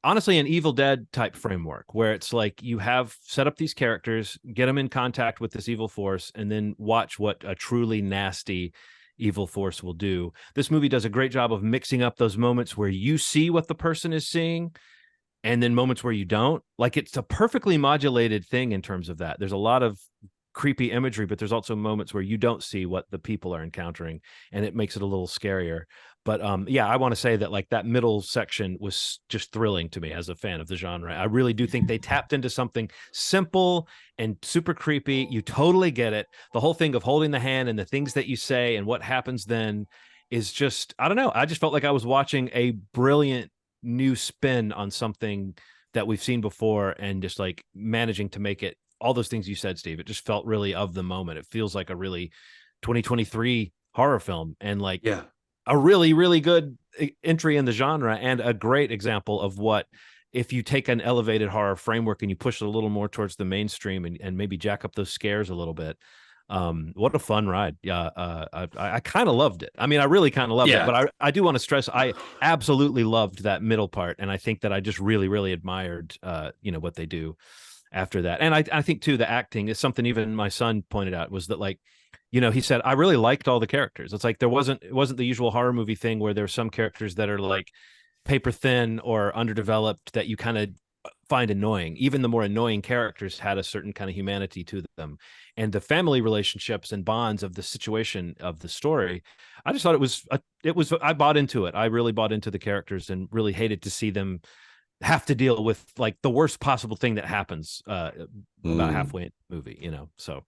honestly an Evil Dead type framework where it's like you have set up these characters, get them in contact with this evil force, and then watch what a truly nasty evil force will do. This movie does a great job of mixing up those moments where you see what the person is seeing and then moments where you don't. Like it's a perfectly modulated thing in terms of that. There's a lot of creepy imagery, but there's also moments where you don't see what the people are encountering and it makes it a little scarier. But I want to say that like that middle section was just thrilling to me as a fan of the genre. I really do think they tapped into something simple and super creepy. You totally get it. The whole thing of holding the hand and the things that you say and what happens then is just, I don't know. I just felt like I was watching a brilliant new spin on something that we've seen before and just like managing to make it all those things you said, Steve. It just felt really of the moment. It feels like a really 2023 horror film and like a really, really good entry in the genre and a great example of what, if you take an elevated horror framework and you push it a little more towards the mainstream and maybe jack up those scares a little bit, What a fun ride. Yeah. I kind of loved it. I mean, I really kind of loved it, but I do want to stress, I absolutely loved that middle part. And I think that I just really, really admired, what they do after that. And I think too, the acting is something even my son pointed out, was that, like, he said, I really liked all the characters. It's like, it wasn't the usual horror movie thing where there's some characters that are like paper thin or underdeveloped that you kind of find annoying. Even the more annoying characters had a certain kind of humanity to them, and the family relationships and bonds of the situation of the story. I just thought I bought into it. I really bought into the characters and really hated to see them have to deal with like the worst possible thing that happens about halfway in the movie, so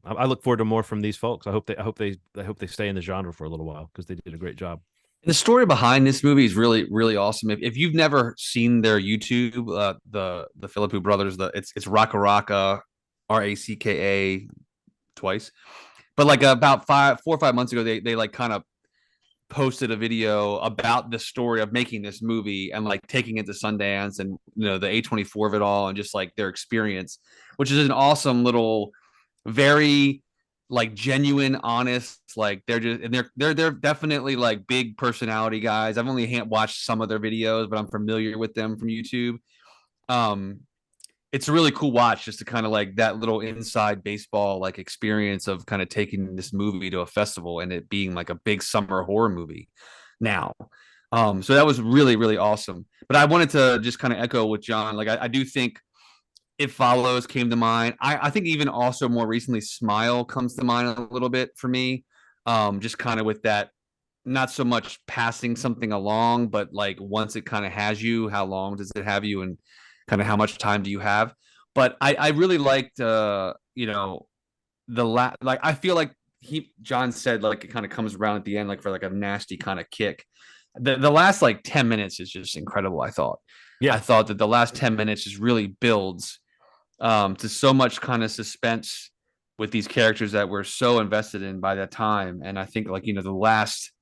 I look forward to more from these folks. I hope they stay in the genre for a little while, because they did a great job. The story behind this movie is really, really awesome. If you've never seen their YouTube, the Philippou brothers, it's Raka Raka, RACKA twice, but like about 4 or 5 months ago, they like kind of posted a video about the story of making this movie and like taking it to Sundance and the A24 of it all, and just like their experience, which is an awesome little, very like genuine, honest, like they're definitely like big personality guys. I've only watched some of their videos, but I'm familiar with them from YouTube. It's a really cool watch, just to kind of like that little inside baseball like experience of kind of taking this movie to a festival and it being like a big summer horror movie now. So that was really, really awesome. But I wanted to just kind of echo with John. Like I do think It Follows came to mind. I think even also more recently, Smile comes to mind a little bit for me. Just kind of with that, not so much passing something along, but like once it kind of has you, how long does it have you, and kind of how much time do you have? But I really liked, like I feel like John said, like it kind of comes around at the end, like for like a nasty kind of kick. The last like 10 minutes is just incredible. I thought that the last 10 minutes just really builds to so much kind of suspense with these characters that we're so invested in by that time. And I think like, the last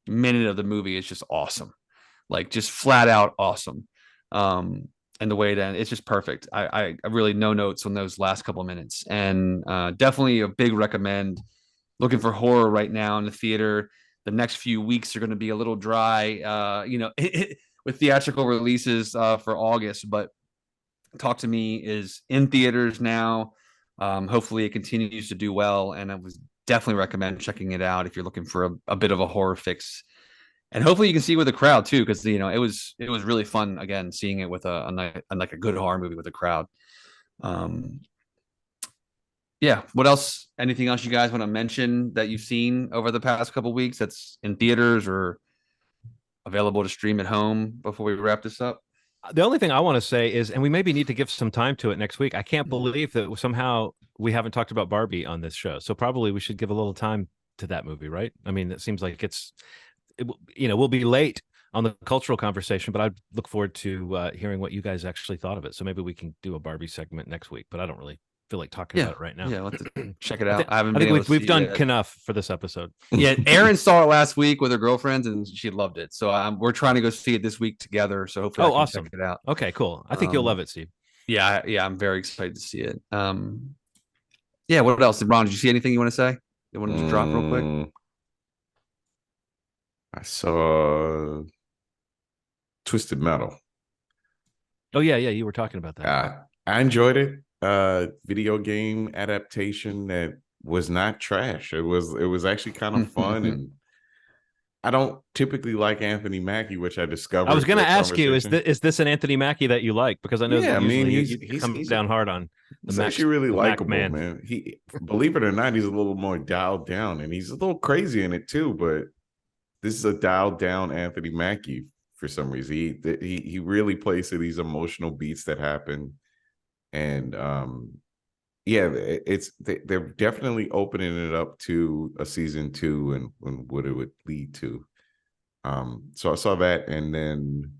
minute of the movie is just awesome, like just flat out awesome. And the way that it's just perfect. I really no notes on those last couple of minutes, and definitely a big recommend. Looking for horror right now in the theater. The next few weeks are going to be a little dry, with theatrical releases for August, but Talk to Me is in theaters now. Hopefully it continues to do well, and I would definitely recommend checking it out if you're looking for a bit of a horror fix. And hopefully you can see with the crowd too, because it was really fun again seeing it with a like a good horror movie with a crowd. Yeah. What else? Anything else you guys want to mention that you've seen over the past couple of weeks that's in theaters or available to stream at home before we wrap this up? The only thing I want to say is, and we maybe need to give some time to it next week. I can't believe that somehow we haven't talked about Barbie on this show. So probably we should give a little time to that movie, right? I mean, it seems like we'll be late on the cultural conversation, but I look forward to hearing what you guys actually thought of it. So maybe we can do a Barbie segment next week, but I don't really feel like talking about it right now. Yeah, let's check it out. I think we've done enough for this episode. Yeah, Erin saw it last week with her girlfriends and she loved it. So we're trying to go see it this week together. So hopefully, awesome, check it out. Okay, cool. I think you'll love it, Steve. Yeah, I'm very excited to see it. Yeah. What else, Ron? Did you see anything you want to say? You want to drop real quick? I saw Twisted Metal. Oh yeah, you were talking about that. I enjoyed it. Video game adaptation that was not trash. It was actually kind of fun, and I don't typically like Anthony Mackie, which I discovered. I was going to ask you, is this an Anthony Mackie that you like? Because I know he comes down hard on the He's actually really likable, man. He, believe it or not, he's a little more dialed down, and he's a little crazy in it too. But this is a dialed down Anthony Mackie for some reason. He really plays to these emotional beats that happen. And they're definitely opening it up to a season 2 and what it would lead to. So I saw that, and then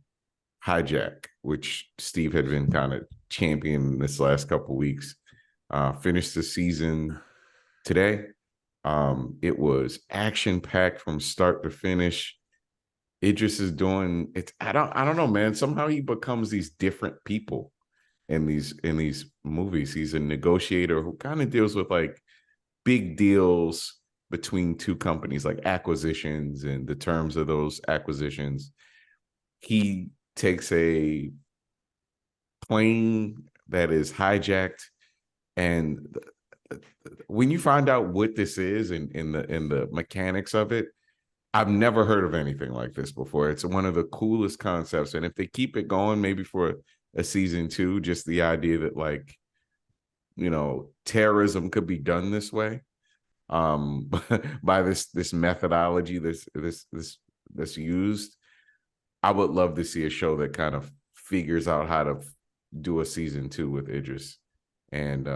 HIJACK, which Steve had been kind of championing this last couple of weeks, finished the season today. It was action packed from start to finish. Idris is doing it. I don't know, man. Somehow he becomes these different people in these movies. He's a negotiator who kind of deals with like big deals between two companies, like acquisitions and the terms of those acquisitions. He takes a plane that is hijacked, and when you find out what this is and in the mechanics of it, I've never heard of anything like this before. It's one of the coolest concepts, and if they keep it going, maybe for a season 2, just the idea that, like, you know, terrorism could be done this way, by this methodology that's used. I would love to see a show that kind of figures out how to do a season 2 with Idris. And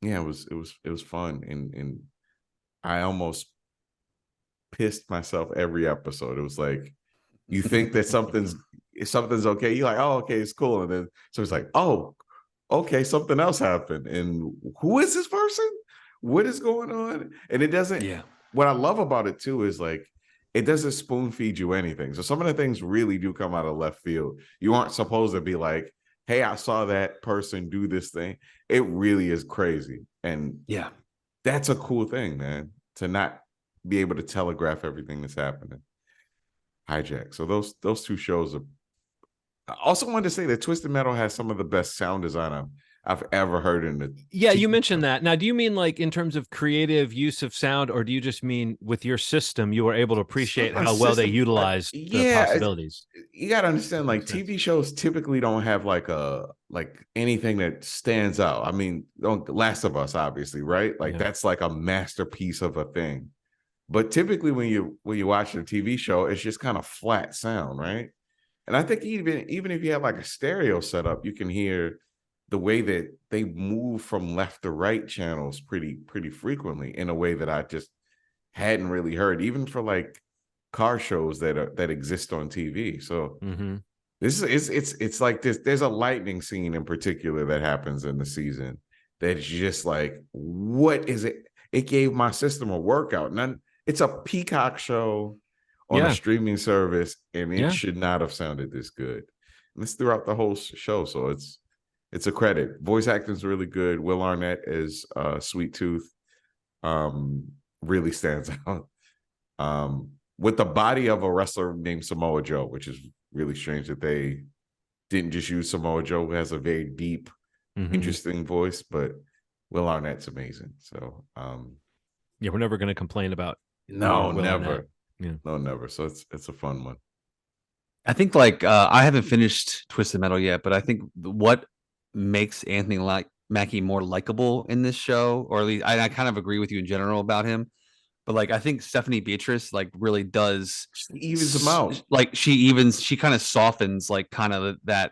yeah, it was fun, and I almost pissed myself every episode. It was like, you think that something's okay, you're like, oh, okay, it's cool, and then so it's like, oh, okay, something else happened, and who is this person? What is going on? And it doesn't. Yeah. What I love about it too is, like, it doesn't spoon feed you anything. So some of the things really do come out of left field. You aren't supposed to be like, hey, I saw that person do this thing. It really is crazy, and Yeah, that's a cool thing, man, to not be able to telegraph everything that's happening. Hijack. So those two shows are. I also wanted to say that Twisted Metal has some of the best sound design I've ever heard in the. Yeah, you mentioned that. Now, do you mean like in terms of creative use of sound, or do you just mean with your system you were able to appreciate how well they utilized the possibilities? You got to understand, like, TV shows typically don't have like anything that stands out. I mean, Last of Us, obviously, right? Like, that's like a masterpiece of a thing. But typically when you watch a TV show, it's just kind of flat sound, right? And I think even if you have like a stereo setup, you can hear the way that they move from left to right channels pretty frequently in a way that I just hadn't really heard, even for like car shows that exist on TV. So this is it's like this. There's a lightning scene in particular that happens in the season that's just like, what is it? It gave my system a workout. It's a Peacock show on a streaming service, and it should not have sounded this good. And it's throughout the whole show, so it's a credit. Voice acting is really good. Will Arnett is Sweet Tooth, really stands out. With the body of a wrestler named Samoa Joe, which is really strange that they didn't just use Samoa Joe, who has a very deep, interesting voice, but Will Arnett's amazing. So yeah, we're never going to complain about. No, never. Yeah. No, never. So it's a fun one. I think, like, I haven't finished Twisted Metal yet, but I think what makes Anthony Mackie more likable in this show, or at least I kind of agree with you in general about him, but like, I think Stephanie Beatrice like really does evens him out. Like, she kind of softens, like, kind of that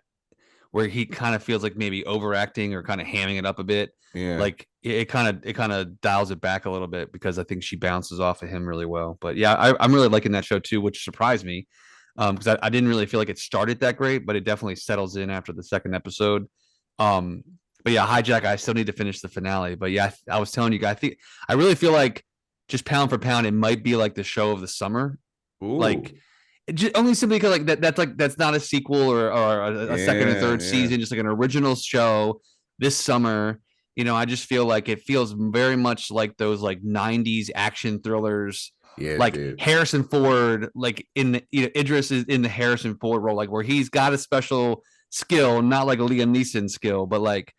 where he kind of feels like maybe overacting or kind of hamming it up a bit. Yeah. Like, it kind of dials it back a little bit, because I think she bounces off of him really well. But yeah, I'm really liking that show too, which surprised me, because I didn't really feel like it started that great, but it definitely settles in after the second episode. But yeah, Hijack, I still need to finish the finale. But yeah, I was telling you guys, I really feel like, just pound for pound, it might be like the show of the summer. Ooh. Like, only simply because like that's not a sequel or a second or third season, just like an original show this summer. You know, I just feel like it feels very much like those like 90s action thrillers. Yeah, like Harrison Ford, like Idris is in the Harrison Ford role, like where he's got a special skill, not like a Liam Neeson skill, but like,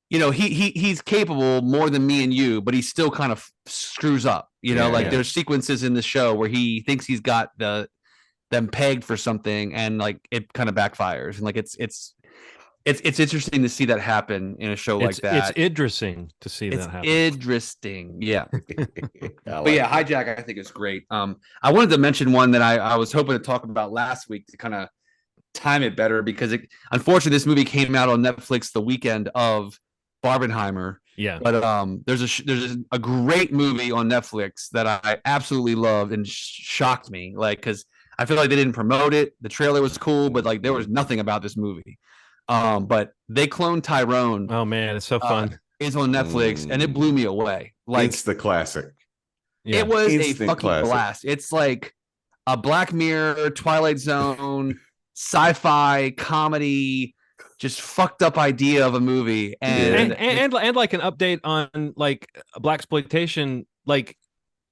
you know, he's capable more than me and you, but he still kind of screws up. You know, there's sequences in the show where he thinks he's got them pegged for something, and like it kind of backfires, and like it's interesting to see that happen in a show like that. It's interesting to see that happen. Interesting, yeah. But yeah, Hijack, I think is great. I wanted to mention one that I was hoping to talk about last week to kind of time it better, because unfortunately this movie came out on Netflix the weekend of Barbenheimer. Yeah. But there's a great movie on Netflix that I absolutely loved and shocked me, like, because I feel like they didn't promote it. The trailer was cool, but like there was nothing about this movie. But They Cloned Tyrone. Oh man, it's so fun. It's on Netflix, and it blew me away. Like, it's the classic. Yeah. It was a fucking blast. It's like a Black Mirror, Twilight Zone, sci-fi comedy, just fucked up idea of a movie, and and like an update on like blaxploitation, like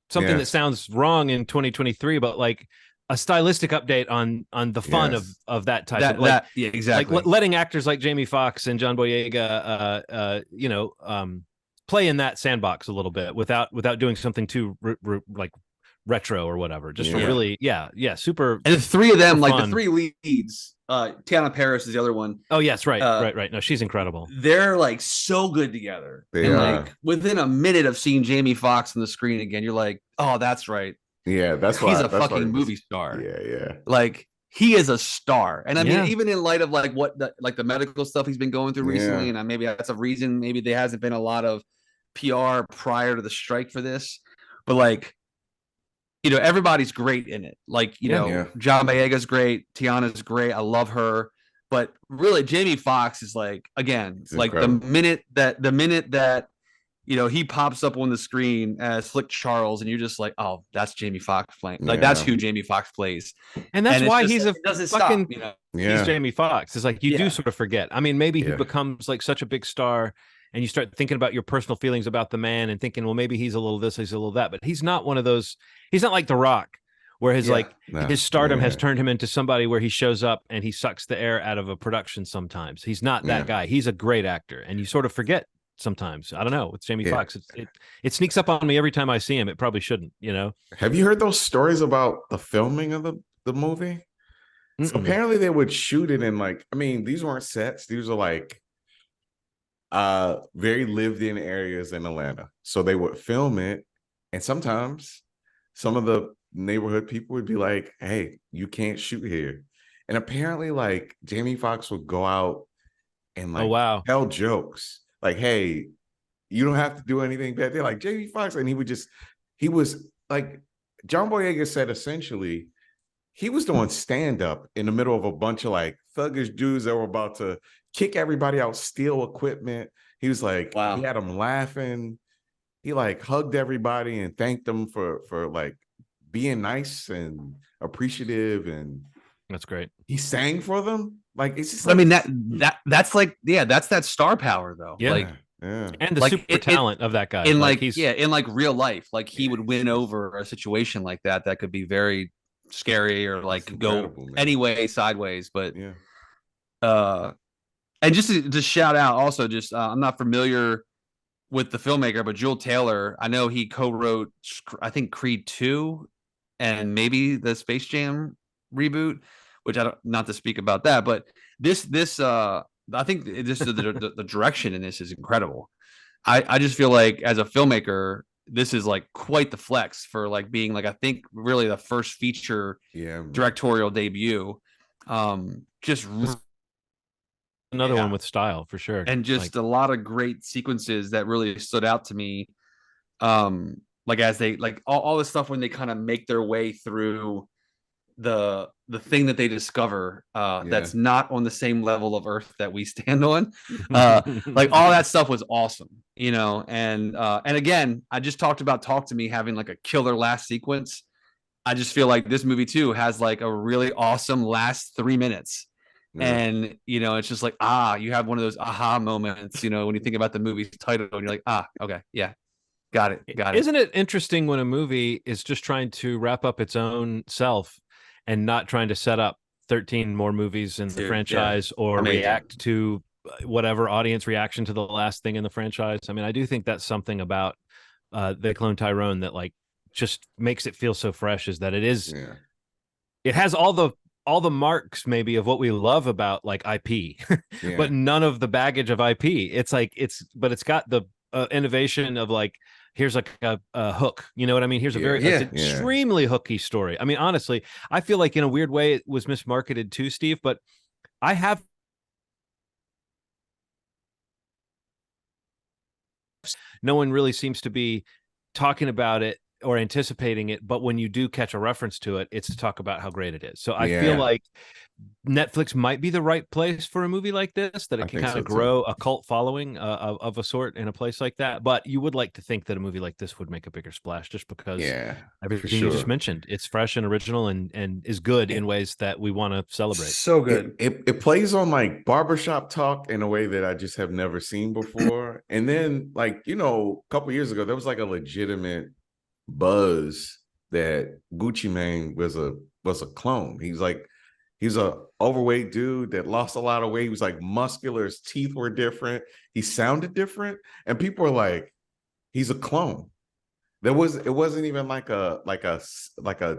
something that sounds wrong in 2023, but like a stylistic update on the fun of that type of like yeah, exactly, like letting actors like Jamie Foxx and John Boyega you know, play in that sandbox a little bit without doing something too like retro or whatever. Just really super. And the three of them, like fun. the three leads, Tiana Paris is the other one. Oh yes, right. No, she's incredible. They're like so good together. Like within a minute of seeing Jamie Foxx on the screen again, you're like, oh, that's right. Yeah, he's a fucking movie star. Yeah. Like he is a star. And I mean, even in light of like what the medical stuff he's been going through recently, and maybe that's a reason, maybe there hasn't been a lot of PR prior to the strike for this, but like, you know, everybody's great in it. Like, you know, John Boyega's great, Tiana's great. I love her. But really, Jamie Foxx is like, again, it's like incredible. the minute that you know, he pops up on the screen as Flick Charles, and you're just like, oh, that's Jamie Foxx playing. Like that's who Jamie Foxx plays, and that's why he's a fucking stop, you know. He's Jamie Foxx. It's like you do sort of forget. I mean, maybe he becomes like such a big star, and you start thinking about your personal feelings about the man, and thinking, well, maybe he's a little this, he's a little that, but he's not one of those. He's not like The Rock, where his his stardom has turned him into somebody where he shows up and he sucks the air out of a production. Sometimes he's not that guy. He's a great actor, and you sort of forget. Sometimes I don't know with Jamie Foxx, it sneaks up on me every time I see him. It probably shouldn't, you know. Have you heard those stories about the filming of the movie? So apparently they would shoot it in like, I mean, these weren't sets, these are like very lived in areas in Atlanta. So they would film it, and sometimes some of the neighborhood people would be like, hey, you can't shoot here. And apparently like Jamie Foxx would go out and like tell jokes. Like, hey, you don't have to do anything bad. They're like, Jamie Foxx. And he was like, John Boyega said essentially, he was doing stand-up in the middle of a bunch of like thuggish dudes that were about to kick everybody out, steal equipment. He was like, he had them laughing. He like hugged everybody and thanked them for like being nice and appreciative. And that's great. He sang for them. Like, it's just like, I mean, that's like, that's that star power though. Like, and the super talent of that guy. In like he's in like real life, like he would win over a situation like that could be very scary or like go anyway sideways. But and just to shout out also, just I'm not familiar with the filmmaker, but Jewel Taylor, I know he co-wrote, I think, Creed 2 and maybe the Space Jam reboot, which I don't, not to speak about that, but this I think this the direction in this is incredible. I just feel like as a filmmaker, this is like quite the flex for like being like, I think really the first feature directorial debut. Just another one with style for sure, and just a lot of great sequences that really stood out to me. Like as they like all this stuff when they kind of make their way through the thing that they discover that's not on the same level of Earth that we stand on. Like all that stuff was awesome, you know. And again, I just talked about Talk to Me having like a killer last sequence. I just feel like this movie too has like a really awesome last 3 minutes. And you know, it's just like, you have one of those aha moments, you know, when you think about the movie's title and you're like, okay, yeah, got it. Isn't it interesting when a movie is just trying to wrap up its own self and not trying to set up 13 more movies in the franchise or react to whatever audience reaction to the last thing in the franchise? I mean, I do think that's something about They Clone Tyrone that like just makes it feel so fresh, is that it is it has all the marks maybe of what we love about like IP, but none of the baggage of IP. It's like but it's got the innovation of like, here's like a hook, you know what I mean? Here's a very extremely hooky story. I mean, honestly, I feel like in a weird way it was mismarketed too, Steve, but I have no one really seems to be talking about it or anticipating it, but when you do catch a reference to it, it's to talk about how great it is. So I feel like Netflix might be the right place for a movie like this, that it can kind of grow a cult following of a sort in a place like that. But you would like to think that a movie like this would make a bigger splash, just because everything you just mentioned, it's fresh and original and is good in ways that we want to celebrate. So good. It plays on like barbershop talk in a way that I just have never seen before. And then, like, you know, a couple years ago, there was like a legitimate buzz that Gucci Mane was a clone. He's a overweight dude that lost a lot of weight. He was like muscular. His teeth were different. He sounded different. And people were like, he's a clone. It wasn't even like a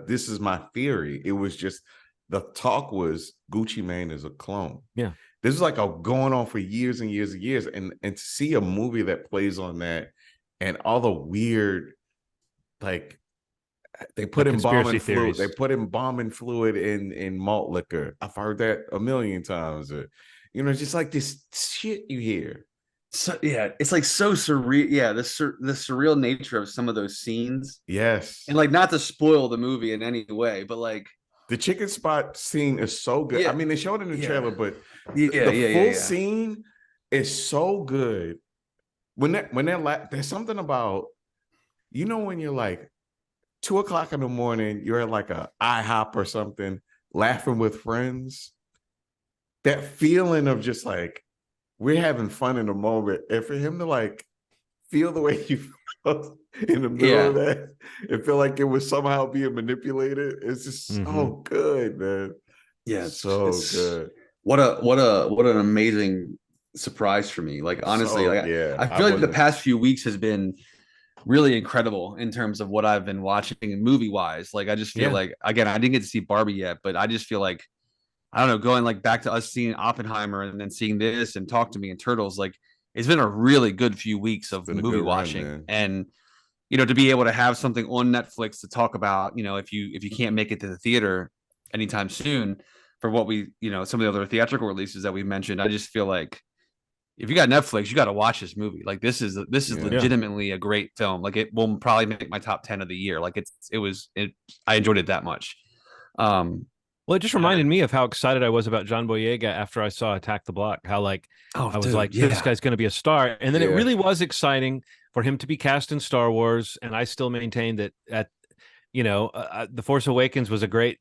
this is my theory. It was just the talk was Gucci Mane is a clone. Yeah. This is like going on for years and years and years. And to see a movie that plays on that and all the weird, like, they put embalming fluid. They put embalming fluid in malt liquor. I've heard that a million times. You know, just like this shit you hear. So yeah, it's like so surreal. Yeah, the surreal nature of some of those scenes. Yes, and like not to spoil the movie in any way, but like the chicken spot scene is so good. Yeah. I mean, they showed it in the trailer, but the full scene is so good. When they're there's something about, you know, when you're like 2:00 in the morning, you're at like a IHOP or something, laughing with friends. That feeling of just like, we're having fun in the moment. And for him to like feel the way you felt in the middle of that and feel like it was somehow being manipulated, it's just so good, man. Yeah, it's so good. What an amazing surprise for me. Like, honestly, I feel like the past few weeks has been really incredible in terms of what I've been watching movie wise. Like, I just feel like, again, I didn't get to see Barbie yet, but I just feel like, I don't know, going like back to us seeing Oppenheimer and then seeing this and Talk to Me and Turtles, like, it's been a really good few weeks of movie watching. And, you know, to be able to have something on Netflix to talk about, you know, if you can't make it to the theater anytime soon for what we, you know, some of the other theatrical releases that we mentioned, I just feel like if you got Netflix, you got to watch this movie. Like, this is legitimately a great film. Like, it will probably make my top 10 of the year. Like, I enjoyed it that much. Well, it just reminded me of how excited I was about John Boyega after I saw Attack the Block. How like I was like, this guy's going to be a star, and then it really was exciting for him to be cast in Star Wars. And I still maintain that The Force Awakens was a great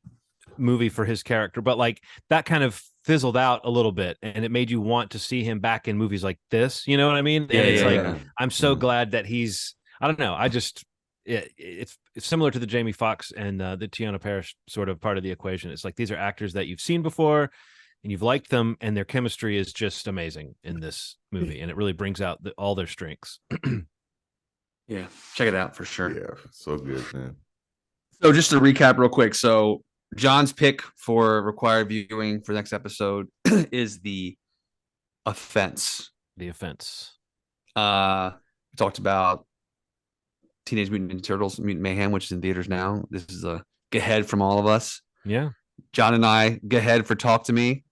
movie for his character, but like that kind of fizzled out a little bit, and it made you want to see him back in movies like this. You know what I mean? And it's like I'm so glad that he's. I don't know. I just. It's similar to the Jamie Foxx and the Tiana Parrish sort of part of the equation. It's like these are actors that you've seen before and you've liked them, and their chemistry is just amazing in this movie, and it really brings out all their strengths. Yeah, check it out for sure. Yeah, so good, man. So just to recap real quick, so John's pick for required viewing for next episode is The Offense. The Offense. We talked about Teenage Mutant Ninja Turtles, Mutant Mayhem, which is in theaters now. This is a get ahead from all of us. Yeah. John and I get ahead for Talk to Me.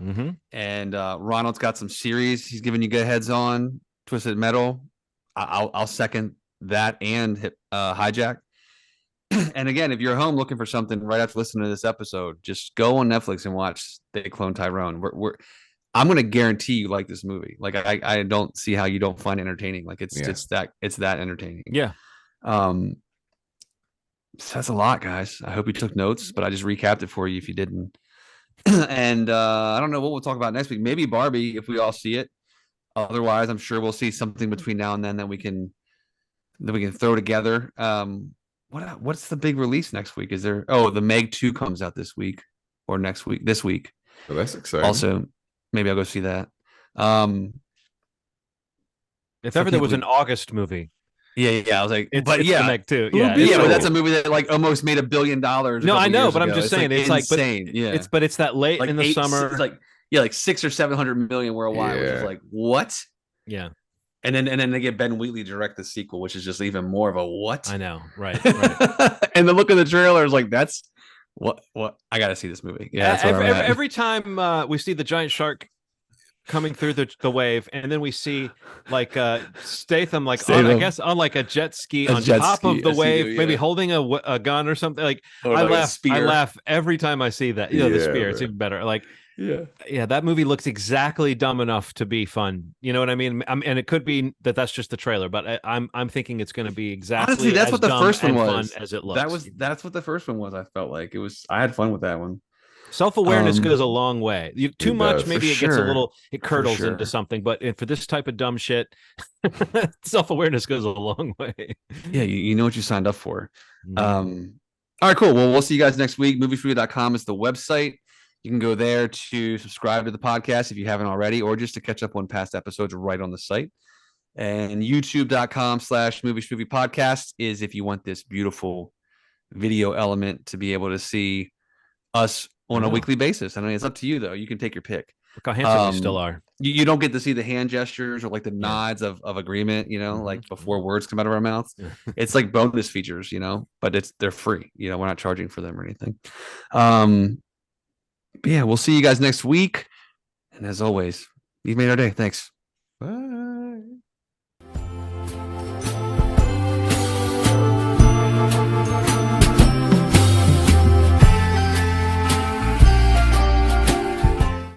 Mm-hmm. And Ronald's got some series he's giving you get heads on. Twisted Metal. I'll second that and HIJACK. And again, if you're home looking for something right after listening to this episode, just go on Netflix and watch They Clone Tyrone. I'm going to guarantee you like this movie. Like, I don't see how you don't find it entertaining. Like, it's that entertaining. Yeah. That's a lot, guys. I hope you took notes, but I just recapped it for you if you didn't. And I don't know what we'll talk about next week. Maybe Barbie, if we all see it. Otherwise, I'm sure we'll see something between now and then that we can throw together. What's the big release next week? Is there? Oh, the Meg 2 comes out this week or next week. This week. Well, that's exciting. Also, maybe I'll go see that. If ever there was an August movie. Yeah. I was like, it's Meg 2. Yeah, but that's a movie that like almost made $1 billion. No, I know, but I'm just saying it's like insane. It's that late like in the summer. It's like like 600 or 700 million worldwide, which is like what? Yeah. And then they get Ben Wheatley to direct the sequel, which is just even more of a what? I know, right. And the look of the trailer is like, that's what I got to see this movie. Yeah, every time we see the giant shark coming through the wave, and then we see like Statham like on, I Statham. guess on like a jet ski A on jet top ski, of the a wave, Sea-Doo, maybe yeah. holding a gun or something. Like Or I like a laugh, I spear. laugh every time I see that. You know, the Yeah, spear. It's man. even better. Like Yeah. yeah, that movie looks exactly dumb enough to be fun. You know what I mean? And it could be that that's just the trailer, but I'm thinking it's going to be exactly Honestly, that's as what the dumb first one and was. fun as it looks. That's what the first one was. I felt like it was. I had fun with that one. Self-awareness goes a long way. Too It much, does. maybe For it gets a sure. little, it For curdles sure. into something. But for this type of dumb shit, self-awareness goes a long way. Yeah, you know what you signed up for. Mhm. All right, cool. Well, we'll see you guys next week. Moviesfree.com is the website. You can go there to subscribe to the podcast if you haven't already, or just to catch up on past episodes right on the site. And youtube.com/moviesmovie podcast is if you want this beautiful video element to be able to see us on a weekly basis. I mean, it's up to you though. You can take your pick. Look how handsome we still are. You don't get to see the hand gestures or like the Yeah. nods of agreement, you know, like Mhm. before words come out of our mouths. It's like bonus features, you know, but they're free. You know, we're not charging for them or anything. But yeah, we'll see you guys next week. And as always, you've made our day. Thanks. Bye.